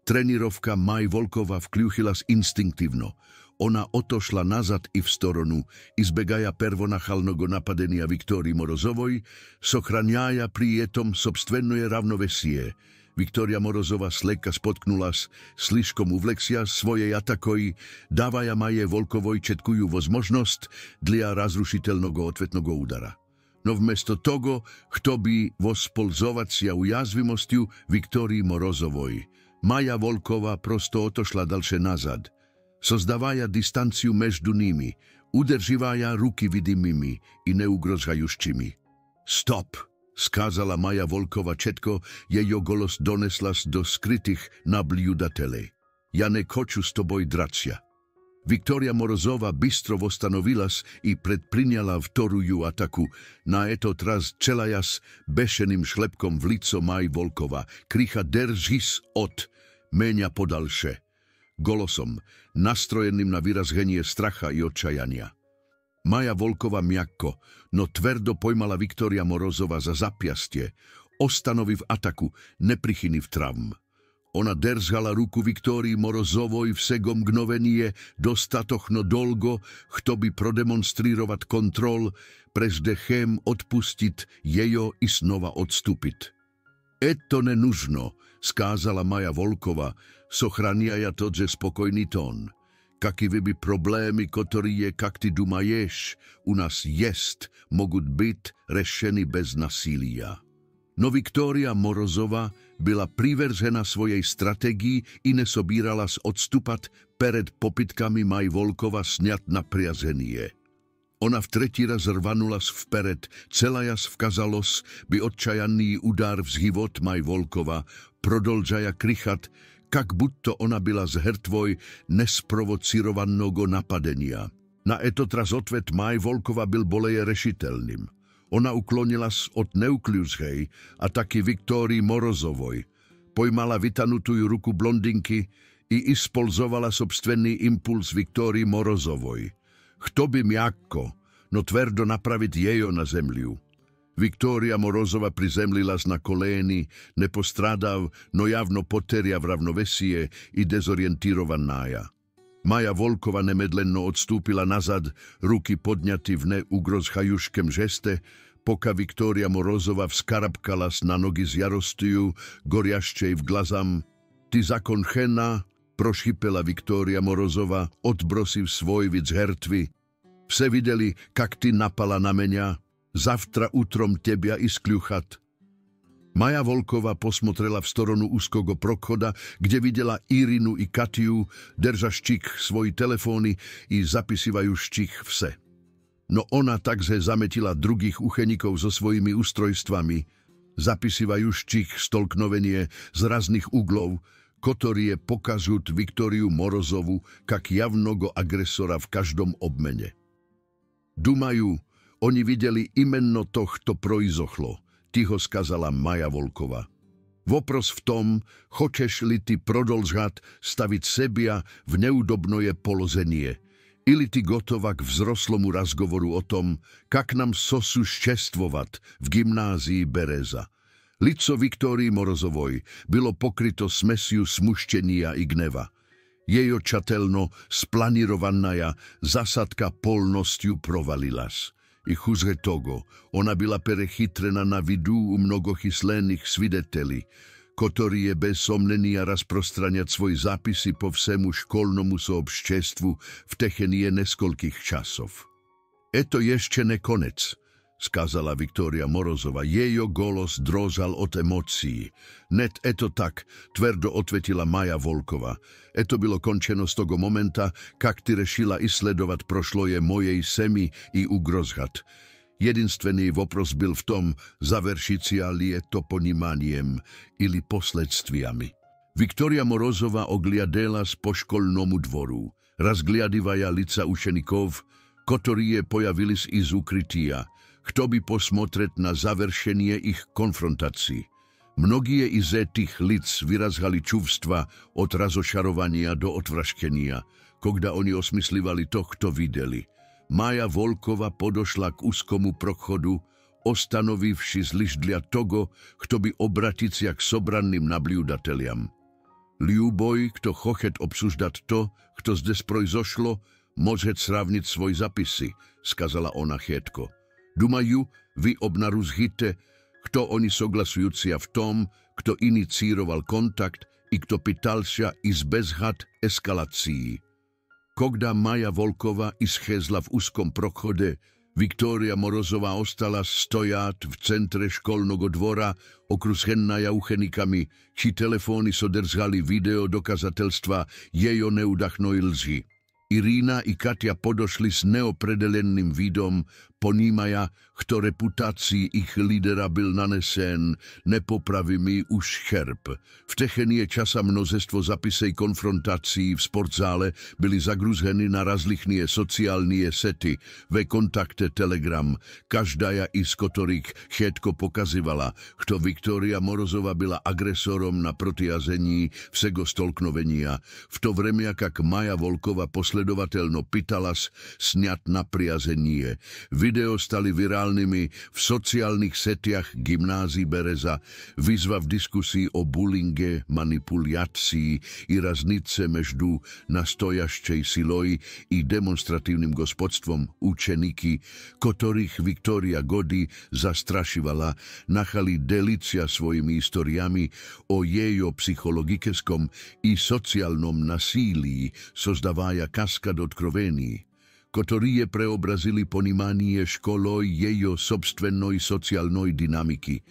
Тренировка Maji Volkova включилась инстинктивно. Ona otošla nazad i v storoну, избегая первоначального нападения Виктории Морозовой, сохраняя при этом собственное равновесие. Виктория Морозова слегка споткнулась, слишком увлекся своей атакой, давая Maje Volkovой четкую возможность для разрушительного ответного удара. Но вместо того, чтобы воспользоваться уязвимостью Виктории Морозовой, Maja Volkova просто отошла дальше назад, создавая дистанцию между ними, удерживая руки видимыми и неугрожающими. «Стоп!» — сказала Maja Volkova четко, ее голос донеслась до скрытых наблюдателей. «Я не хочу с тобой драться». Виктория Морозова быстро восстановилась и предприняла вторую атаку, на этот раз целяясь бешеным шлепком в лицо Maji Volkova, криха «Держись от меня подальше», голосом, настроенным на выражение страха и отчаяния. Maja Volkova mякко, но твердо поймала Виктория Морозова за запястье, остановив атаку, не причинив травм. Ona держала руку Виктории Морозовой всего мгновение достаточно долго, чтобы продемонстрировать контроль, прежде чем отпустить ее и снова отступить. «Это не нужно», — сказала Maja Volkova, сохраняя тот же спокойный тон. «Какие проблемы, которые, как ты думаешь, у нас есть, могут быть решены без насилия». Но Виктория Морозова была привержена своей стратегии и не собиралась отступать перед попытками Maji Volkova снять напряжение. Ona v tretí raz rvaнулась вперед, целяясь в, казалось бы, отчаянный удар в живот Maji Volkova, продолжая кричать, как будто она была жертвой неспровоцированного нападения. Na etotraz odvet Maj Volkova byl boleje rešitelným. Ona uklonila od neukľúzhej a taky Viktórii Morozovoj. Pojmala vytanutujú ruku blondinky i ispolzovala sobstvenný impuls Viktórii Morozovoj. Kto by mjakko, no tvrdo napravit jejo na zemlju. Viktória Morozova prizemlila na kolény, nepostrádav, no javno poteria v ravnovesije i dezorientírovanája. Maja Volkova nemedlenno odstúpila nazad, ruky podňaty v neugrozchajuškem žeste, poka Viktória Morozova vskarabkala na nogy z jarostiju, goriaščej v glazam. Ty zakonchena, prošipela Viktória Morozova, odbrosiv svoj vid z hertvy. Vse videli, kak ty napala na mňa, zavtra utrom tebia i skľuchat. Maja Volkova posmotrela v stranu úzkogo prokhoda, kde videla Irinu i Katiu, držaščích svoji telefóny i zapisivajuščích vse. No ona takže zametila drugých uchenikov so svojimi ústrojstvami, zapisivajuščích stolknovenie z razných uglov, ktorí pokažut Viktóriu Morozovu kak javnogo agresora v každom obmene. Dumajú, oni videli imenno tohto proizochlo, ticho skazala Maja Volkova. Vopros v tom, hočeš li ty prodolžat stavit sebia v neudobnoje polozenie, ili ty gotova k vzroslomu razgovoru o tom, kak nám sosu ščestvovat v gymnázii Bereza. Lico Viktórii Morozovoj bylo pokryto smesju smuštěnia i gneva. Jejo čatelno splanirovannaja zasadka polnostiu provalilas. I chuzre togo, ona byla perechytrena na vidu u mnogochyslných svideteli, ktorí je bez somnenia rozprostraňať svoj zápisy po vsemu školnomu soobščestvu v techenie neskolkých časov. Eto ještě ne konec, skazala Viktória Morozova. Jejo golos drozal od emócií. Net eto tak, tvrdo odvetila Maja Volkova. Eto bylo končeno z toho momenta, kak ty rešila isledovat prošloje mojej semi i ugrozhat. Jedinstvený vopros byl v tom, završicia li je to ponímaniem ili posledstviami. Viktória Morozova ogliadela z poškolnomu dvoru. Razgliadivaja lica učenikov, ktorí je pojavilis iz ukrytia, kto by posmotret na završenie ich konfrontací. Mnogie iz tých lic vyrazhali čuvstva od razošarovania do odvražkenia, kogda oni osmislivali to, kto videli. Maja Volkova podošla k úzkomu prochodu, ostanovivši zliždlia toho, kto by obraticia k sobranným nabliudateliam. Ljuboj, kto chochet obsuždat to, kto zde sprojzošlo, môže sravniť svoj zapisy, skazala ona chétko. Dumajú, vy obnaruzhite, kto oni soglasujúcia v tom, kto inicíroval kontakt i kto pytalsia iz bezhad eskalácií. Kogda Maja Volkova ischezla v úzkom prochode, Viktória Morozova ostala stojať v centre školnogo dvora, okrushennaja uchenikami, či telefóny sodržali video dokazatelstva jejo neudachnoj lži. Irina i Katia podošli s neopredelenným vidom, ponímaja, kto reputácii ich lídera byl nanesen nepopravimý ušcherb. V techenie časa množstvo zapisej konfrontácií v sportzále byli zagruzheny na razlichnie sociálnie sety, ve kontakte Telegram, každaja iz ktorých všetko pokazivala, kto Viktória Morozova byla agresorom na protiazení vsego stolknovenia, v to vremia, kak Maja Volkova posledovateľno pytalas sňat na priazenie. Video stali virálnymi v sociálnych setiach gymnázii Bereza, výzva v diskusii o bullyinge, manipuliácii i raznice meždu nastojaščej siloj i demonstratívnym gospodstvom učeníky, ktorých Viktória Gody zastrašivala, nachali delicia svojimi historiami o jejo psychologickom i sociálnom nasílí, sozdávaja kaskad odkrovení, ktorí je preobrazili ponímanie školoj jejo sobstvenoj sociálnej dynamiky.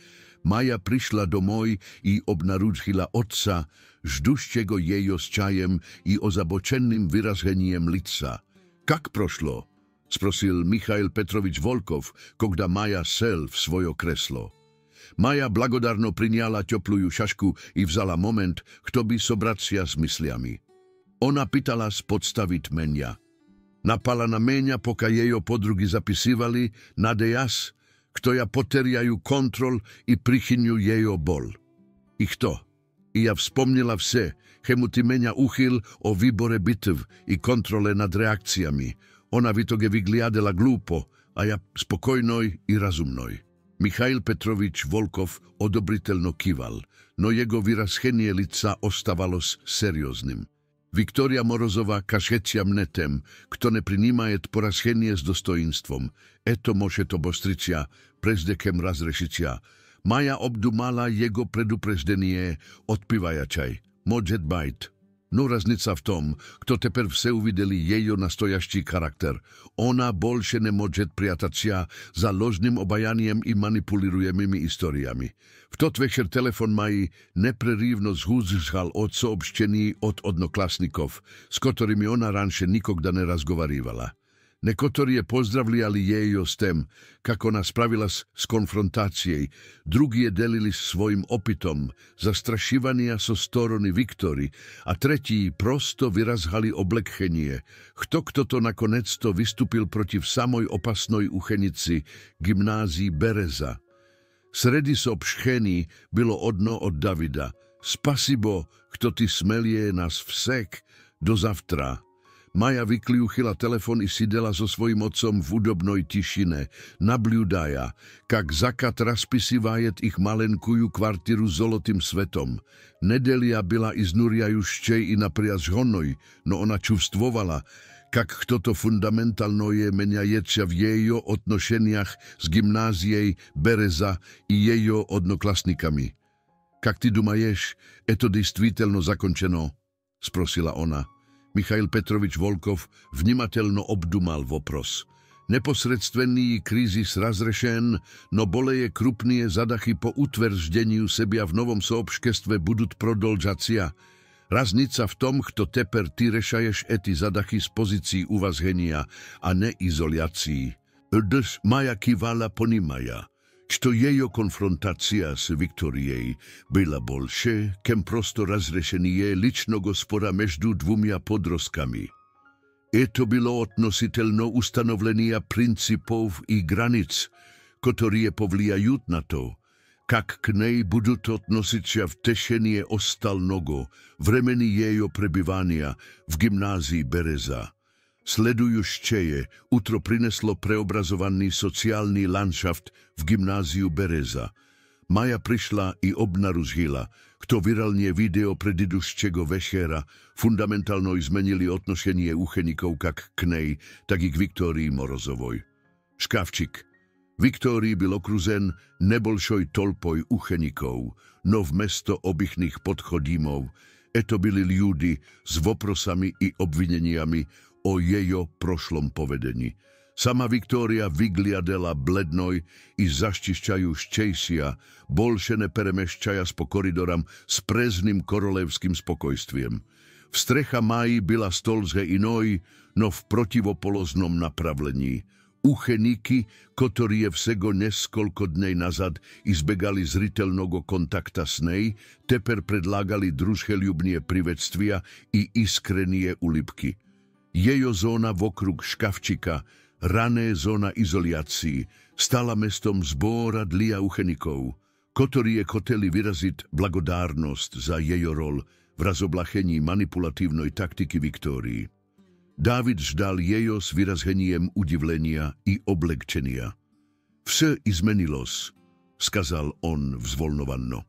Maja prišla domoj i obnarúdžila otca, žduščego jejo s čajem i ozabočenným vyrazheniem lica. Kak prošlo? Sprosil Michail Petrovič Volkov, kogda Maja sel v svojo kreslo. Maja blagodarno prinjala toplujú šašku i vzala moment, kto by sobracia s mysliami. Ona pytala podstavit menia. Napala na mňa, poka jejo podrugi zapisivali, nade jas, kto ja poteriaju kontrol i prichinju jejo bol. I kto? I ja vzpomnila vse, chemu ti menja uchyl o výbore bitev i kontrole nad reakcijami. Ona vitoge vygliadela glupo, a ja spokojnoj i razumnoj. Michail Petrovič Volkov odobriteľno kival, no jego vyraschenie lica ostávalo serióznym. Viktoria Morozova kašecia mnetem, kto ne prinímajet poraschenie s dostojinstvom. Eto može to bostricia, prezdekem razrešicia. Maja obdumala jego predupreždenie, odpivajačaj. Môžet bajt. No raznica v tom, kto teper vse uvideli jejo nastojaščí charakter. Ona bolše ne môžet prijatacia za ložným obajaniem i manipulirujemými historiami. V tot večer telefon mají neprerivno zhuzžal od soobštení od odnoklasnikov, s ktorými ona ranše nikogda ne razgovarivala. Nekotori je pozdravljali jejo s tem, kako ona spravila s konfrontacijej, drugi je delili svojim opitom, zastrašivania so storony Viktori, a tretí prosto vyrazhali oblekchenie. Kto to nakonec to vystupil protiv samoj opasnoj uchenici gymnázii Bereza. Sredi sobšchení bylo odno od Davida. Spasibo, kto ty smelie nás vsek do zavtra. Maja vykliuchila telefon i sidela so svojim otcom v udobnoj tišine, nabljudaja, kak zakat raspisivajet ich malenkuju kvartiru zolotým svetom. Nedelia byla iznurjajuščej i napriaž honoj, no ona čuvstvovala, kak kto to fundamentalno je menjajeća v jejo odnošeniach s gymnázijej Bereza i jejo odnoklasnikami. Kak ty dumaješ, eto действительно zakončeno? Sprosila ona. Michail Petrovič Volkov vnímatelno obdumal vopros. Neposredstvený krízis razrešen, no boleje krupnie zadachy po utvrzdeniu sebia v novom soobškestve budut prodolžacia. Raznica v tom, kto teper ty rešaješ ety zadachy z pozícií uvazhenia a ne izoliacii. Dž Maja kivala ponimaja, što jejo konfrontacija s Viktorijej bila bolše, kem prosto razrešenije ličnog spora meždu dvumja podroskami. Eto bilo odnositeľno ustanovlenia principov i granic, ktorije povlijajut na to, kak k nej budut odnosića v tešenije ostalnogo vremeni jejo prebivania v gymnázii Bereza. Sledujuščeje utro prineslo preobrazovaný sociálny landšaft v gymnáziu Bereza. Maja prišla i obnaružila, kto viralnie video prediduščego večera fundamentalno izmenili odnošenie uchenikov kak k nej, tak i k Viktorii Morozovoj. Škavčik. Viktorii byl okruzen nebolšoj tolpoj uchenikov, no vmesto obychných podchodímov, eto byli ľudí s voprosami i obvineniami o jejo prošlom povedení. Sama Viktória vygliadela blednoj i zaštišťajuščejšia, bolše ne peremeščaja po koridoram s prezným korolevským spokojstviem. V strecha Maji byla stolzhe inoj, no v protivopoloznom napravlení. Ucheniky, ktorí je vsego neskolko dnej nazad izbegali zriteľnogo kontakta s nej, teper predlágali družheľubnie privectvia i iskrenie ulipky. Jejo zóna vokrug Škavčika, rané zóna izoliácií, stala mestom zbora dlia uchenikov, ktorí je koteli vyraziť blagodárnosť za jejo rol v razoblachení manipulatívnej taktiky Viktórii. Dávid ždal jejo s vyrazheniem udivlenia i oblekčenia. Vse izmenilos, skazal on vzvolnovanno.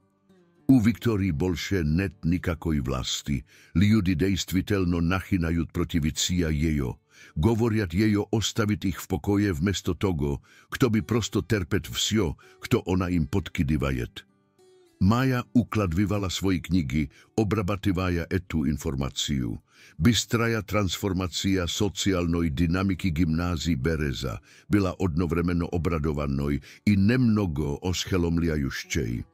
U Viktorii bolše net nikakoj vlasti, ljudi dejstviteľno nachynajut protivicia jejo, govoriat jejo ostavit ich v pokoje vmesto togo, kto by prosto terpet vsjo, kto ona im podkidivajet. Maja ukladvivala svoji knihy, obrabativaja etu informaciu. Bystraja transformacija sociálnej dynamiky gymnázii Bereza byla odnovremeno obradovanoj i nemnogo oschelomliajuščej.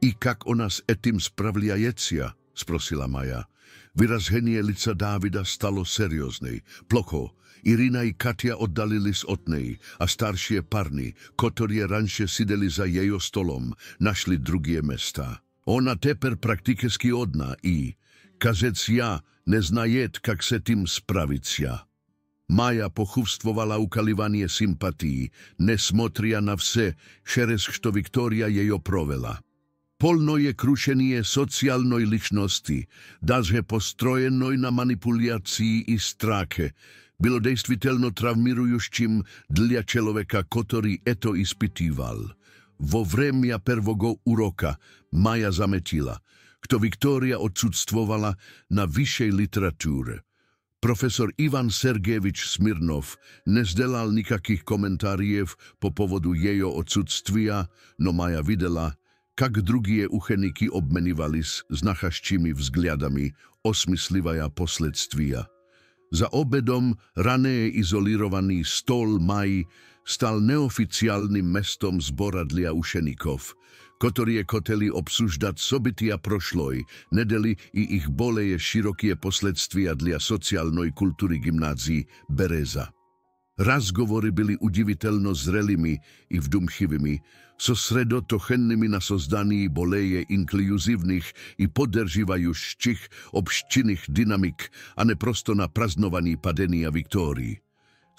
I kak ona s etým spravliajecia, sprosila Maja. Vyrazhenie lica Dávida stalo serióznej. Plocho, Irina i Katia oddalili s od nej a staršie parny, ktorí ranše sideli za jejo stolom, našli drugie mesta. Ona teper praktikeski odna i, kazec ja, ne znajet, kak se tým spravicia. Maja pochuvstvovala ukalivanie sympatí, nesmotria na vse, šerez što Viktorija jejo provela. Polno je krušenije socijalnoj ličnosti, daže postrojenoj na manipulaciji i strahe, bilo dejstvitelno travmirujušćim dla človeka, ktorý eto ispitival. Vo vremja prvogo uroka Maja zametila, kto Viktorija odsudztvovala na vyššej literatúre. Profesor Ivan Sergejevič Smirnov nezdelal nikakých komentáriev po povodu jejo odsudstvia, no Maja videla, kak drugie ucheniky obmenivali s nachaščimi vzgliadami osmyslivaja posledstvia. Za obedom rané izolirovaný stol Maji stal neoficiálnym mestom zbora dla ušenikov, ktorí koteli obsuždať sobytia prošloj, nedeli i ich boleje širokie posledstvia dla sociálnej kultúry gymnázii Bereza. Razgovory byli udivitelno zrelými i vdumchivými, so sredotochennymi na sozdaní boleje inkluzívnych i podržívajúších obščinných dynamik, a ne prosto na praznovaní padenia Viktórii.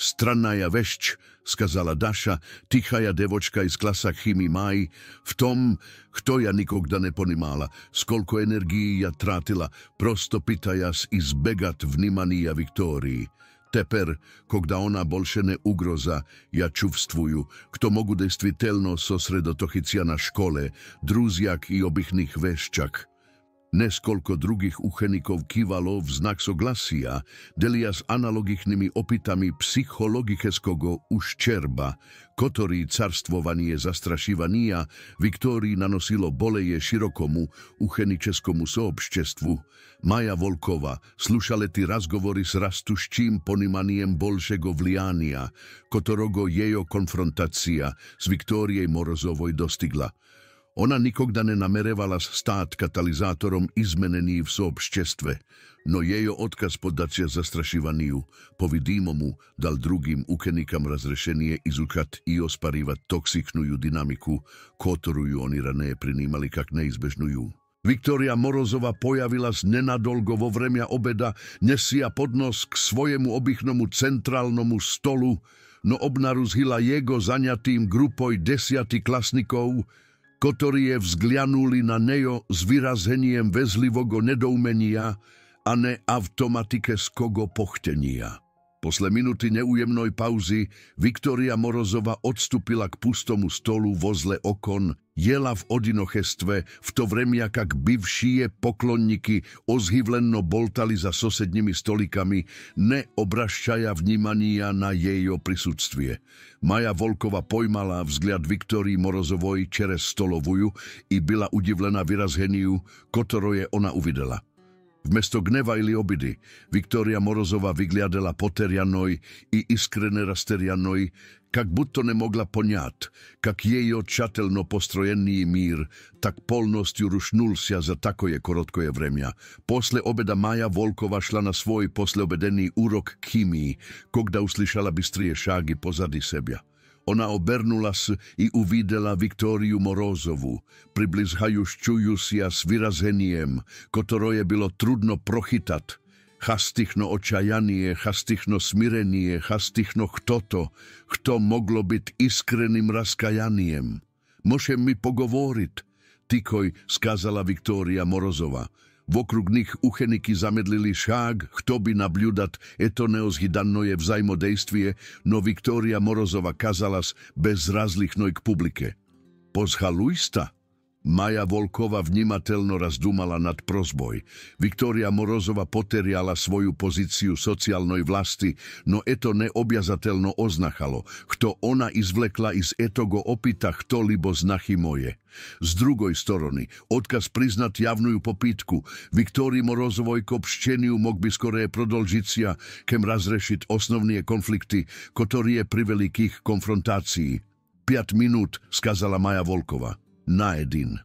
Strannaja vešť, skazala Daša, tichaja devočka iz klasa chymii Maj, v tom, kto ja nikogda neponimala, skolko energií ja trátila, prosto pitajas izbegat vnimanija Viktórii. Teper, kogda ona bolše ne ugroza, ja čuvstvuju, kto mogu dejstvitelno sosredotochicia na škole, druzjak i obychných veščak. Neskolko drugich uchenikov kývalo v znak soglasia, delia s analogichnymi opitami psychologicheskogo uščerba, ktorý carstvovanie zastrašivania Viktórii nanosilo boleje širokomu ucheničeskomu soobštestvu. Maja Volkova slušale ty razgovori s rastušćím ponimaniem bolšego vlijania, kotorogo jejo konfrontacija s Viktorijej Morozovoj dostigla. Ona nikogda ne namerevala stát katalizátorom izmenení v soobštestve, no jejo odkaz podacia zastrašivaniju povidímomu dal drugim ukenikam razrešenije izučat i osparivať toxičnuju dynamiku, ktorú oni rané prinímali kak neizbežnuju. Viktória Morozova pojavila z nenadolgo vo vremia obeda, nesia podnos k svojemu obychnomu centrálnomu stolu, no obnaruzhila jego zaňatým grupoj 10 klasnikov, ktorí je vzglianuli na nejo s vyrazeniem vezlivogo nedoumenia a ne automatikeskogo pochtenia. Posle minuty neujemnej pauzy Viktória Morozova odstúpila k pustomu stolu vozle okon, jela v odinochestve, v to vremia kak bivšie poklonníky ozhivlенно boltali za sosednými stolikami, ne obrašťaja vnímania na jejo prisudstvie. Maja Volkova pojmala vzgliad Viktórii Morozovoj čerez stolovuju i byla udivlená vyrazheniu, ktorú je ona uvidela. Vmesto gneva ili obidy, Viktória Morozova vygliadela poterianoj i iskrene rasterianoj, kak budto ne mogla ponjat, kak jejo čatelno postrojeniji mír, tak polnosťu rušnulsia za takoje korotkoje vremja. Posle obeda Maja Volkova šla na svoj posleobedený úrok chemii, kogda uslyšala bystrije šágy pozady sebia. Ona obernula s i uvidela Viktóriu Morozovu, priblizhajúšťujusia s vyrazeniem, ktoré bylo trudno prochytat. Chastichno očajanie, chastichno smirenie, chastichno kto moglo byť iskreným raskajaniem. Môžem mi pogovoriť, tikoj, skázala Viktória Morozova. Vokrug nich ucheniky zamedlili šák, kto by nabľudat eto neozhydannoje vzájmodejstvie, no Viktória Morozova kazalas bez razlichnoj k publike. Pozhalujsta? Maja Volkova vnímatelno razdúmala nad prozboj. Viktória Morozova poteriala svoju pozíciu sociálnej vlasti, no eto neobjazateľno oznachalo, kto ona izvlekla iz etogo opita kto libo znachy moje. Z drugoj strany, odkaz priznať javnú popítku, Viktórii Morozovoj k obščeniu mog by skoré prodolžicia, kem razrešiť osnovné konflikty, ktoré priveli k ich konfrontácii. 5 minút, skazala Maja Volkova. Na jedin.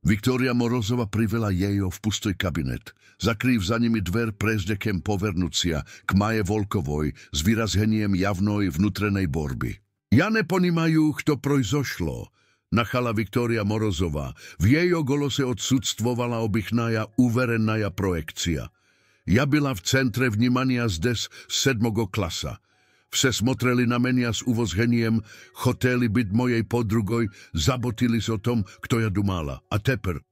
Viktória Morozova privela jejo v pustoj kabinet. Zakrýv za nimi dver prezdekem povernucia k Maje Volkovoj s vyrazheniem javnoj vnútrenej borby. Ja neponimajú, kto projzošlo, nachala Viktória Morozova. V jejo golose odsudztvovala obychnaja uverenaja projekcia. Ja byla v centre vnímania zdes 7. klasa. Vse smotreli na menia s uvozheniem, choteli byť mojej podrugoj, zabotili s o tom, kto ja dumala. A teper.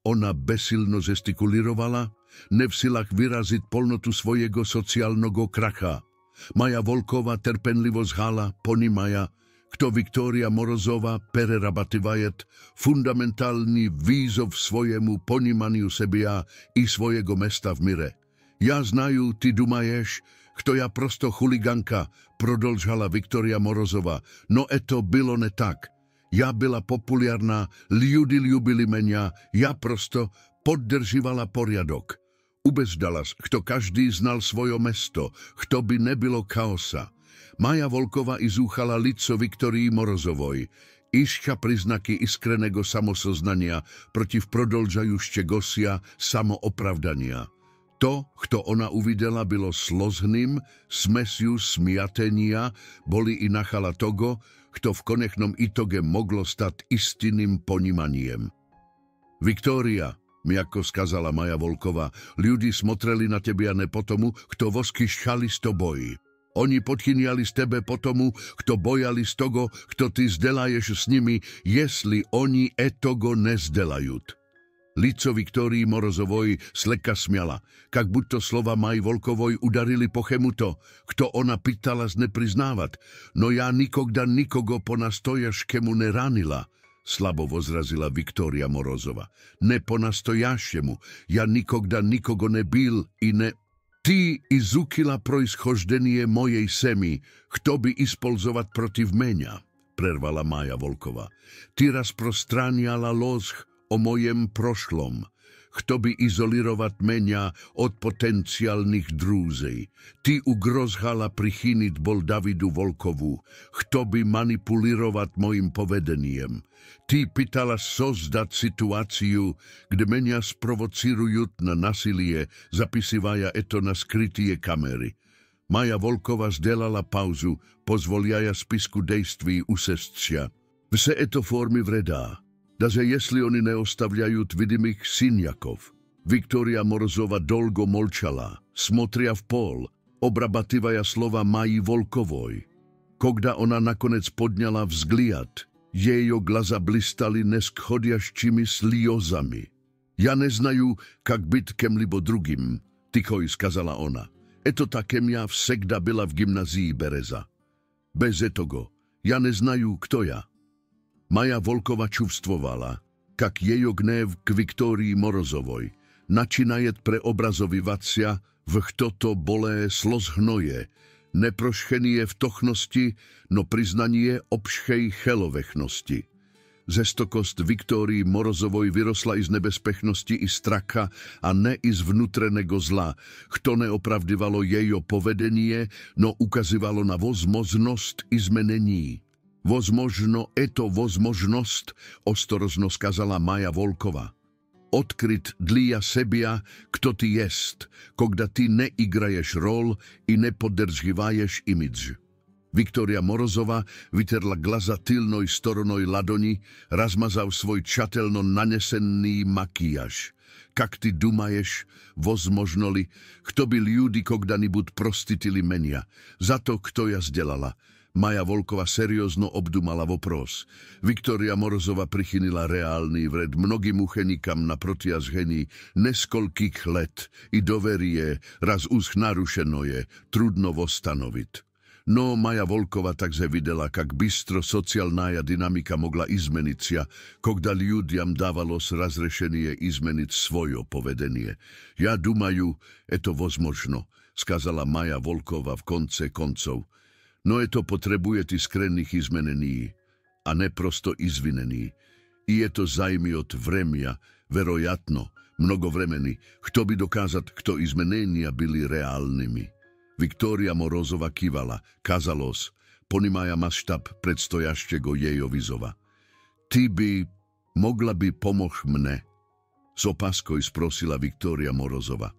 Ona besilno gestikulirovala, ne v silách vyraziť polnotu svojego sociálneho kracha. Maja Volkova terpenlivo zhala, ponímaja, kto Viktória Morozova pererabatyvajet fundamentálny výzov svojemu ponímaniu sebia i svojego mesta v mire. Ja znaju, ty dumaješ, kto ja prosto chuliganka, prodolžala Viktória Morozova. No eto bylo ne tak. Ja byla populárna, ľudi ľubili menia, ja prosto poddržívala poriadok. Ubezdala, kto každý znal svoje mesto, kto by nebylo chaosa. Maja Volkova izúchala lico Viktórii Morozovoj. Iška príznaky iskreného samosoznania protiv prodolžajúštegosia samoopravdania. To, kto ona uvidela, bylo slozným, smesju smiatenia, boli i nachala toho, kto v konečnom itoge moglo stať istinným ponímaniem. Viktória, mjako skazala Maja Volkova, ľudí smotreli na tebia ne potom, kto voskyščali s toboj. Oni podchyniali z tebe potom, kto bojali z toho, kto ty zdelaješ s nimi, jestli oni etogo nezdelajut. Lico Viktórii Morozovoj sleka smiala, kak buď to slova Maj Volkovoj udarili po chemuto, kto ona pýtala znepriznávat, no ja nikogda nikogo po nastojaškemu neranila, slabo vozrazila Viktória Morozova. Ne po nastojašemu, ja nikogda nikogo nebil i ne... Ty izukila proischoždenie mojej semi, kto by ispolzovat protiv menia, prervala Maja Volkova. Ty rasprostranjala lož o mojem prošlom, kto by izolirovat menia od potenciálnych drúzej. Ty ugrozhala prichyniť bol Davidu Volkovu, kto by manipulirovat mojim povedeniem. Ty pýtala sozdať situáciu, kde menia sprovocirujut na nasilie, zapisívaja eto na skrytie kamery. Maja Volkova zdelala pauzu, pozvoliaja spisku dejství usestčia. Vse eto formy vredá. Daže jestli oni neostavljaju vidimých sinjakov. Viktória Morozova dolgo molčala, smotria v pol, obrabativaja slova Maji Volkovoj. Kogda ona nakonec podňala vzgliad, jejo glaza blistali neskhodiaščimi sliozami. Ja neznaju, kak byt kemlibo drugim, tichoj skazala ona. Eto takem ja vsegda byla v gymnazii Bereza. Bez etogo, ja neznaju, kto ja. Maja Volkova čuvstvovala, kak jejo gnev k Viktórii Morozovoj, načinajet pre obrazovivacia, v to bolé slozhnoje, neprošchenie v tochnosti, no priznanie obšchej chelovechnosti. Zestokost Viktórii Morozovoj vyrosla i z nebezpečnosti i stracha a ne i z vnútreného zla, kto neopravdivalo jejo povedenie, no ukazivalo na vozmoznosť i zmenení. Vozmožno eto vozmožnosť, ostorozno skazala Maja Volkova. Odkryt dlija sebia, kto ty jest, kogda ty neigraješ rol i nepodrživaješ imidž. Viktória Morozova vyterla glaza tylnoj storonoj ladoni, razmazav svoj čatelno nanesený makijaž. Kak ty dumaješ, vozmožnoli, kto by ľudí kogdani bud prostitili menia, za to, kto ja zdelala. Maja Volkova seriózno obdumala vopros. Viktória Morozova prichynila reálny vred mnogým uchenikam na protiazhení neskolkých let i doverie, raz úsch narušeno je, trudno vostanovit. No Maja Volkova takže videla, kak bystro sociálna dynamika mogla izmeniť sa, kogda ľudiam dávalo razrešenie izmeniť svoje povedenie. Ja dumaju, eto vozmožno, skazala Maja Volkova v konce koncov. No je to potrebuje skrenných izmenení, a ne prosto izvinení. I je to zajmi od vremia, verojatno, mnogo vremeni, kto by dokázat, kto izmenenia byli reálnymi. Viktória Morozova kývala, kazalos, ponimaja maštab predstojaščego jejo vizova. Ty by, mogla by pomoh mne, s opaskoj sprosila Viktória Morozova.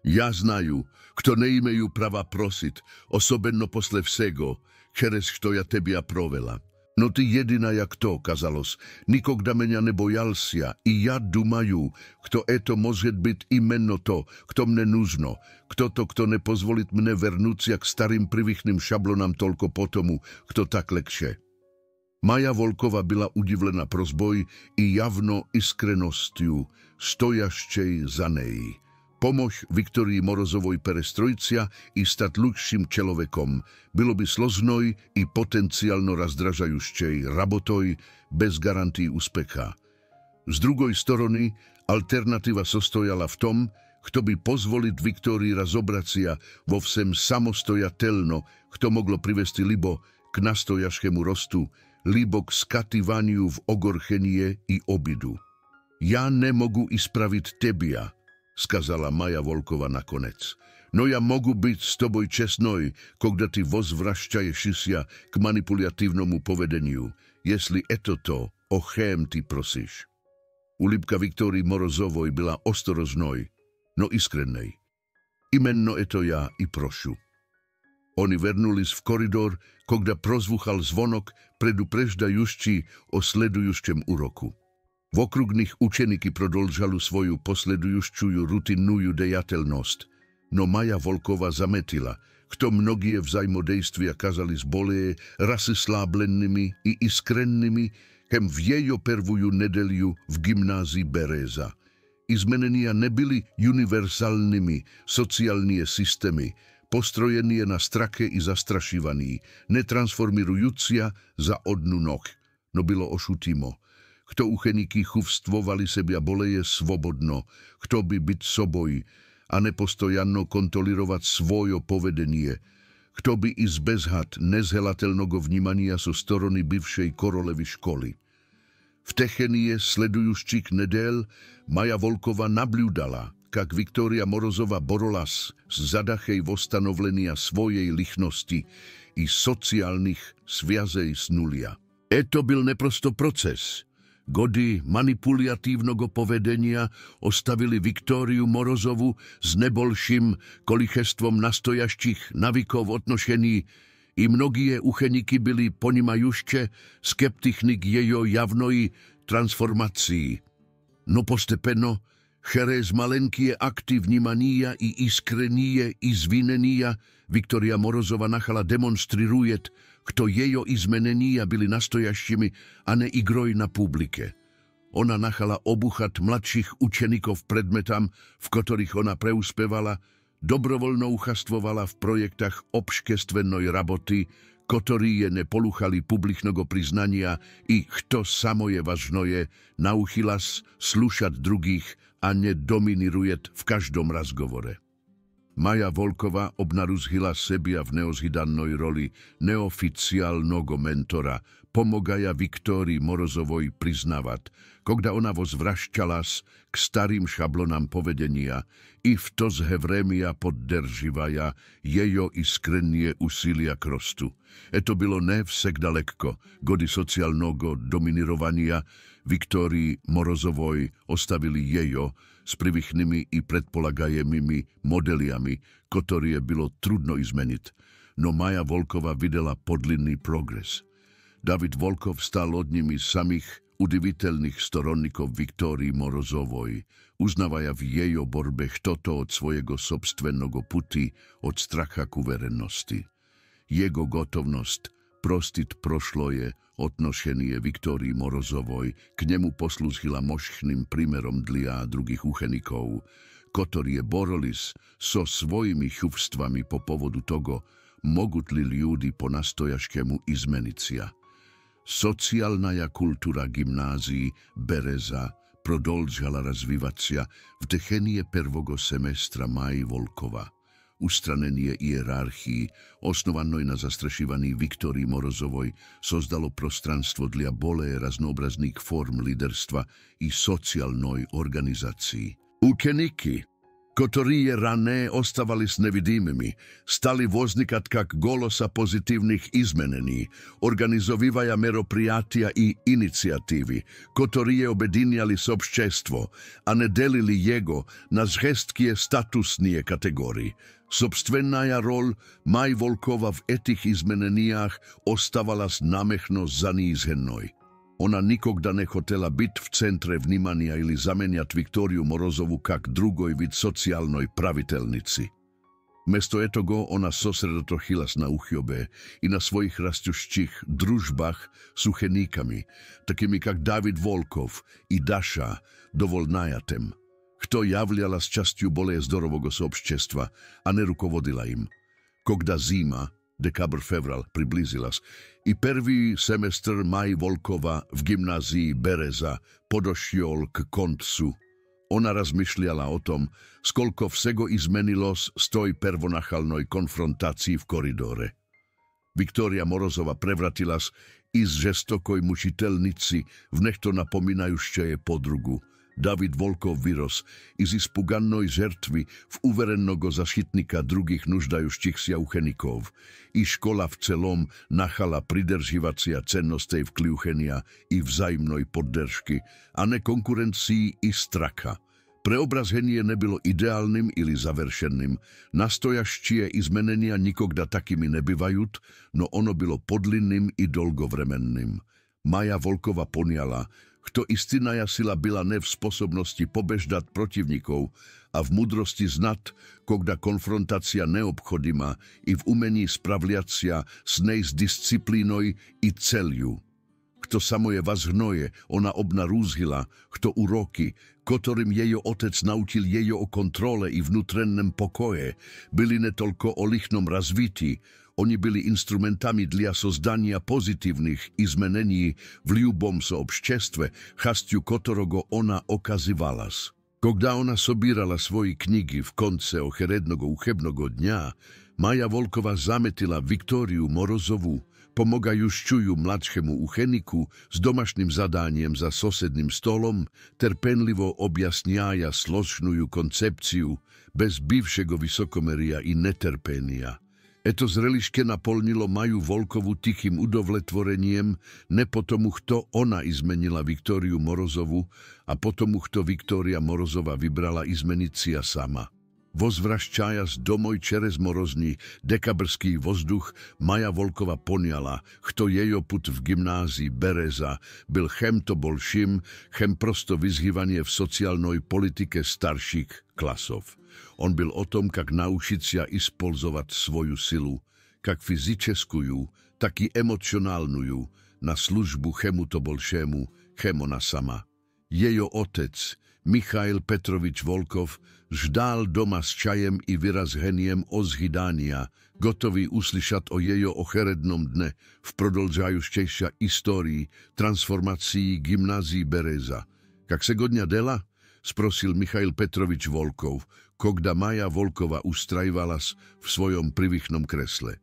Ja znaju, kto neimeju prava prosit, osobeno posle vsego, čerez što ja tebia provela. No ty jedina jak to, казалось, никогда меня не боялся, и я думаю, кто это может быть именно то, кто мне нужно, кто-то, кто не позволит мне вернуться к старым привычным шаблонам только потому, кто так легче. Maja Volkova byla udivlena prosbou i javno iskrenosťou stojaščej za nej. Pomož Viktorii Morozovoj perestrojcia i stať ľudším človekom bylo by složnoj i potenciálno razdražajúščej rabotoj bez garantí úspecha. Z druhej strany alternatíva sostojala v tom, kto by pozvoliť Viktorii razobracia vo všem samostojateľno, kto moglo privesti libo k nastojaškému rostu, libo k skatývaniu v ogorchenie i obidu. Ja nemogu ispraviť tebia, сказала Maja Volkova nakonec. No ja mogu byť s tobой čestnoj, когда ty возвращаешься k manipulятивному поведению, если это то, o čem ty prosíš. Улыбка Viktorii Morozovoj byla ostorozной, no iskrennej. Imенно это ja i prošu. Oni vernulis v koridor, когда prozvuchal zvonok predupреždajúšči o sledujúščem úroku. Vokruh nich učeníky prodolžali svoju posledujúščujú rutinnú dejateľnosť, no Maja Volkova zametila, kto mnogie vzájmodejstvia kazali zboleje rasy sláblenými i iskrennými, kem v jejo pervujú nedeliu v gymnázii Bereza. Izmenenia nebyli univerzálnymi sociálnie systémy, postrojenie na strache i zastrašivaní, netransformirujúcia za odnu noh, no bylo ošutimo. Kto ucheníky chuvstvovali sebia boleje svobodno, kto by byť soboj a nepostojanno kontrolirovať svojo povedenie, kto by i zbezhad nezhelateľnogo vnímania so strany bivšej korolevy školy. V techenie sledujúščích nedel Maja Volkova nabľúdala, kak Viktoria Morozova borolas z zadachej vostanovlenia svojej lichnosti i sociálnych sviazej snulia. Eto byl neprosto proces. Gody manipulatívneho povedenia ostavili Viktóriu Morozovu s nebolším kolichestvom nastojaščích navykov odnošení i mnogie ucheníky byli ponimajušče skeptichni k jejo javnej transformácii. No postepeno, через маленькие акты внимания и искренние извинения Виктория Морозова начала демонстрирует, кто ее изменения были настоящими, а не игрой на публике. Ona начала обухать младших учеников предметам, в которых она преуспевала, добровольно участвовала в проектах общественной работы, которые не полухали публичного признания и, что самое важное, научилась слушать других, a nedominiruje v každom razgovore. Maja Volkova obnaruzhila sebia v neozhydannej roli neoficiálneho mentora, pomogaja Viktórii Morozovoj priznavať, когда ona возвращалась k starým šablonám povedenia i v to zhevrémia poddrživaya jejo iskrenie úsilia k rostu. Eto bylo ne всегда легко, gody sociálneho dominirovania Viktórii Morozovoj ostavili jejo s privychnými i predpolagajemými modeliami, ktoré bylo trudno izmeniť, no Maja Volkova videla podlinný progres. David Volkov stal od nimi samých udiviteľných storonníkov Viktórii Morozovoj, uznávaja v jejo borbe toto od svojego sobstvenného puty, od stracha ku verejnosti. Jego gotovnosť prostiť prošloje odnošenie Viktórii Morozovoj k nemu poslúžila možným prímerom dla druhých uchenikov, ktorí borolis so svojimi chuvstvami po povodu toho, mogutli ľudí po nastojaškému izmenicia. Sociálna kultúra gymnázii Bereza prodolžala razvívacia v dechenie prvého semestra Maji Volkova. Ustranenie hierarchii, osnovanej na zastrašovaní Viktórii Morozovoj, sozdalo prostranstvo dla bolé raznoobrazných form líderstva i sociálnej organizácii. Učeníky, ktorí rané ostávali s nevidímimi, stali vznikať kak golosa pozitívnych izmenení, organizovívaja meroprijatia i iniciatívy, ktorí obediniali sobščestvo a nedelili jego na zhestkie statusnie kategórii. Собственная роль Май Волкова в этих изменениях оставалась намехно заниженной. Она никогда не хотела быть в центре внимания или заменять Викторию Морозову как другой вид социальной правительницы. Вместо этого она сосредоточилась на учебе и на своих растущих дружбах с учениками, такими как David Volkov и Dasha Dovolnajatem, кто являлась частью более здорового сообщества, а не руководила им. Когда зима, декабрь-февраль, приблизилась, и первый семестр Май Волкова в гимназии Берeza подошел к концу, ona razmišljala o tom, skolko всего изменилось с той первоначальной конфронтации в коридоре. Виктория Морозова превратилась из жестокой мучительницы в нечто напоминающее подругу. David Volkov vyrос iz испуганной жертвы в уверенного защитника других нуждающихся учеников, и школа в целом nachala pridržívacia cennostей vkľúchenia i vzájemnej podržky, a ne konkurencii i stracha. Preobrazenie nebylo ideálnym ili završeným. Nastojaščie izmenenia nikogda takými nebyvajut, no ono bylo podlinným i dolgovremenným. Maja Volkova poniala, kto istinaja sila byla ne v sposobnosti pobeždať protivníkov a v múdrosti znat, kogda konfrontácia neobchodima i v umení spravliacia s nej s disciplínoj i celju. Kto samo je vazhnoje, ona obnarúzhila, kto uroky, ktorým jejo otec naučil jejo o kontrole i vnútrennem pokoje, byli netolko o lichnom razvití, oni byli instrumentami dla sozdania pozitívnych izmenení v ľubom soobštestve, chastiu ktorého ona okazivalas. Kogda ona sobírala svoje knihy v konce ocherednogo uchebnogo dňa, Maja Volkova zametila Viktóriu Morozovu, pomogajúšťujú mladšemu ucheniku s domašným zadániem za sosedným stolom, terpenlivo objasňaja složnú koncepciu bez bivšego vysokomeria i neterpenia. Eto zreliške naplnilo Maju Volkovu tichým udovletvoreniem, ne potom, kto ona izmenila Viktóriu Morozovu a potom, kto Viktória Morozova vybrala izmenicia sama. Vozvrašťaja domoj čerez morozní dekabrský vzduch, Maja Volkova poniala, kto jejo put v gymnázii Bereza byl chemto bolším, chem prosto vyzhývanie v sociálnej politike starších klasov. On byl o tom, jak naučiť sa ispolzovať svoju silu, jak fyzičeskujú, tak i emocionálnujú, na službu chemu to bolšému, chem ona sama. Jejo otec, Michail Petrovič Volkov, ždál doma s čajem i vyrazheniem ozhydania, gotový uslyšať o jejo ocherednom dne v prodlžajúštejšia histórii transformácií gymnázii Bereza. Jak se godňa dela? Sprosil Michail Petrovič Volkov, kogda Maja Volkova ustrajvalas v svojom privychnom kresle.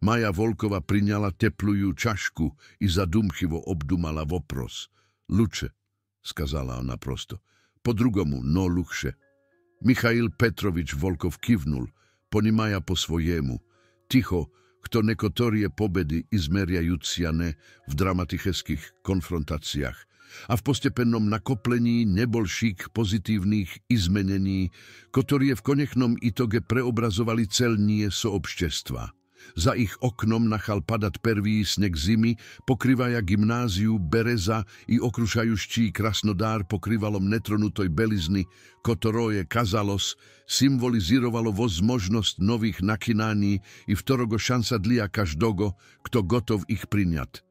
Maja Volkova priňala teplujú čašku i zadumchivo obdumala vopros. Luče, skazala ona prosto. Po drugomu, no luchše. Michail Petrovič Volkov kivnul, ponimaja po svojemu. Ticho, kto nekotorie pobedy izmeriajúciane v dramaticheských konfrontáciách a v postepennom nakoplení nebolších pozitívnych izmenení, ktoré v konečnom itoge preobrazovali celnie soobštestva. Za ich oknom nachal padať prvý sneh zimy, pokrývaja gymnáziu Bereza i okrušajúščí Krasnodár pokrývalom netronutoj belizny, ktoré kazalos, symbolizировало возможnosť nových nakynání i vtorogo šansa dla každého, kto gotov ich priňať.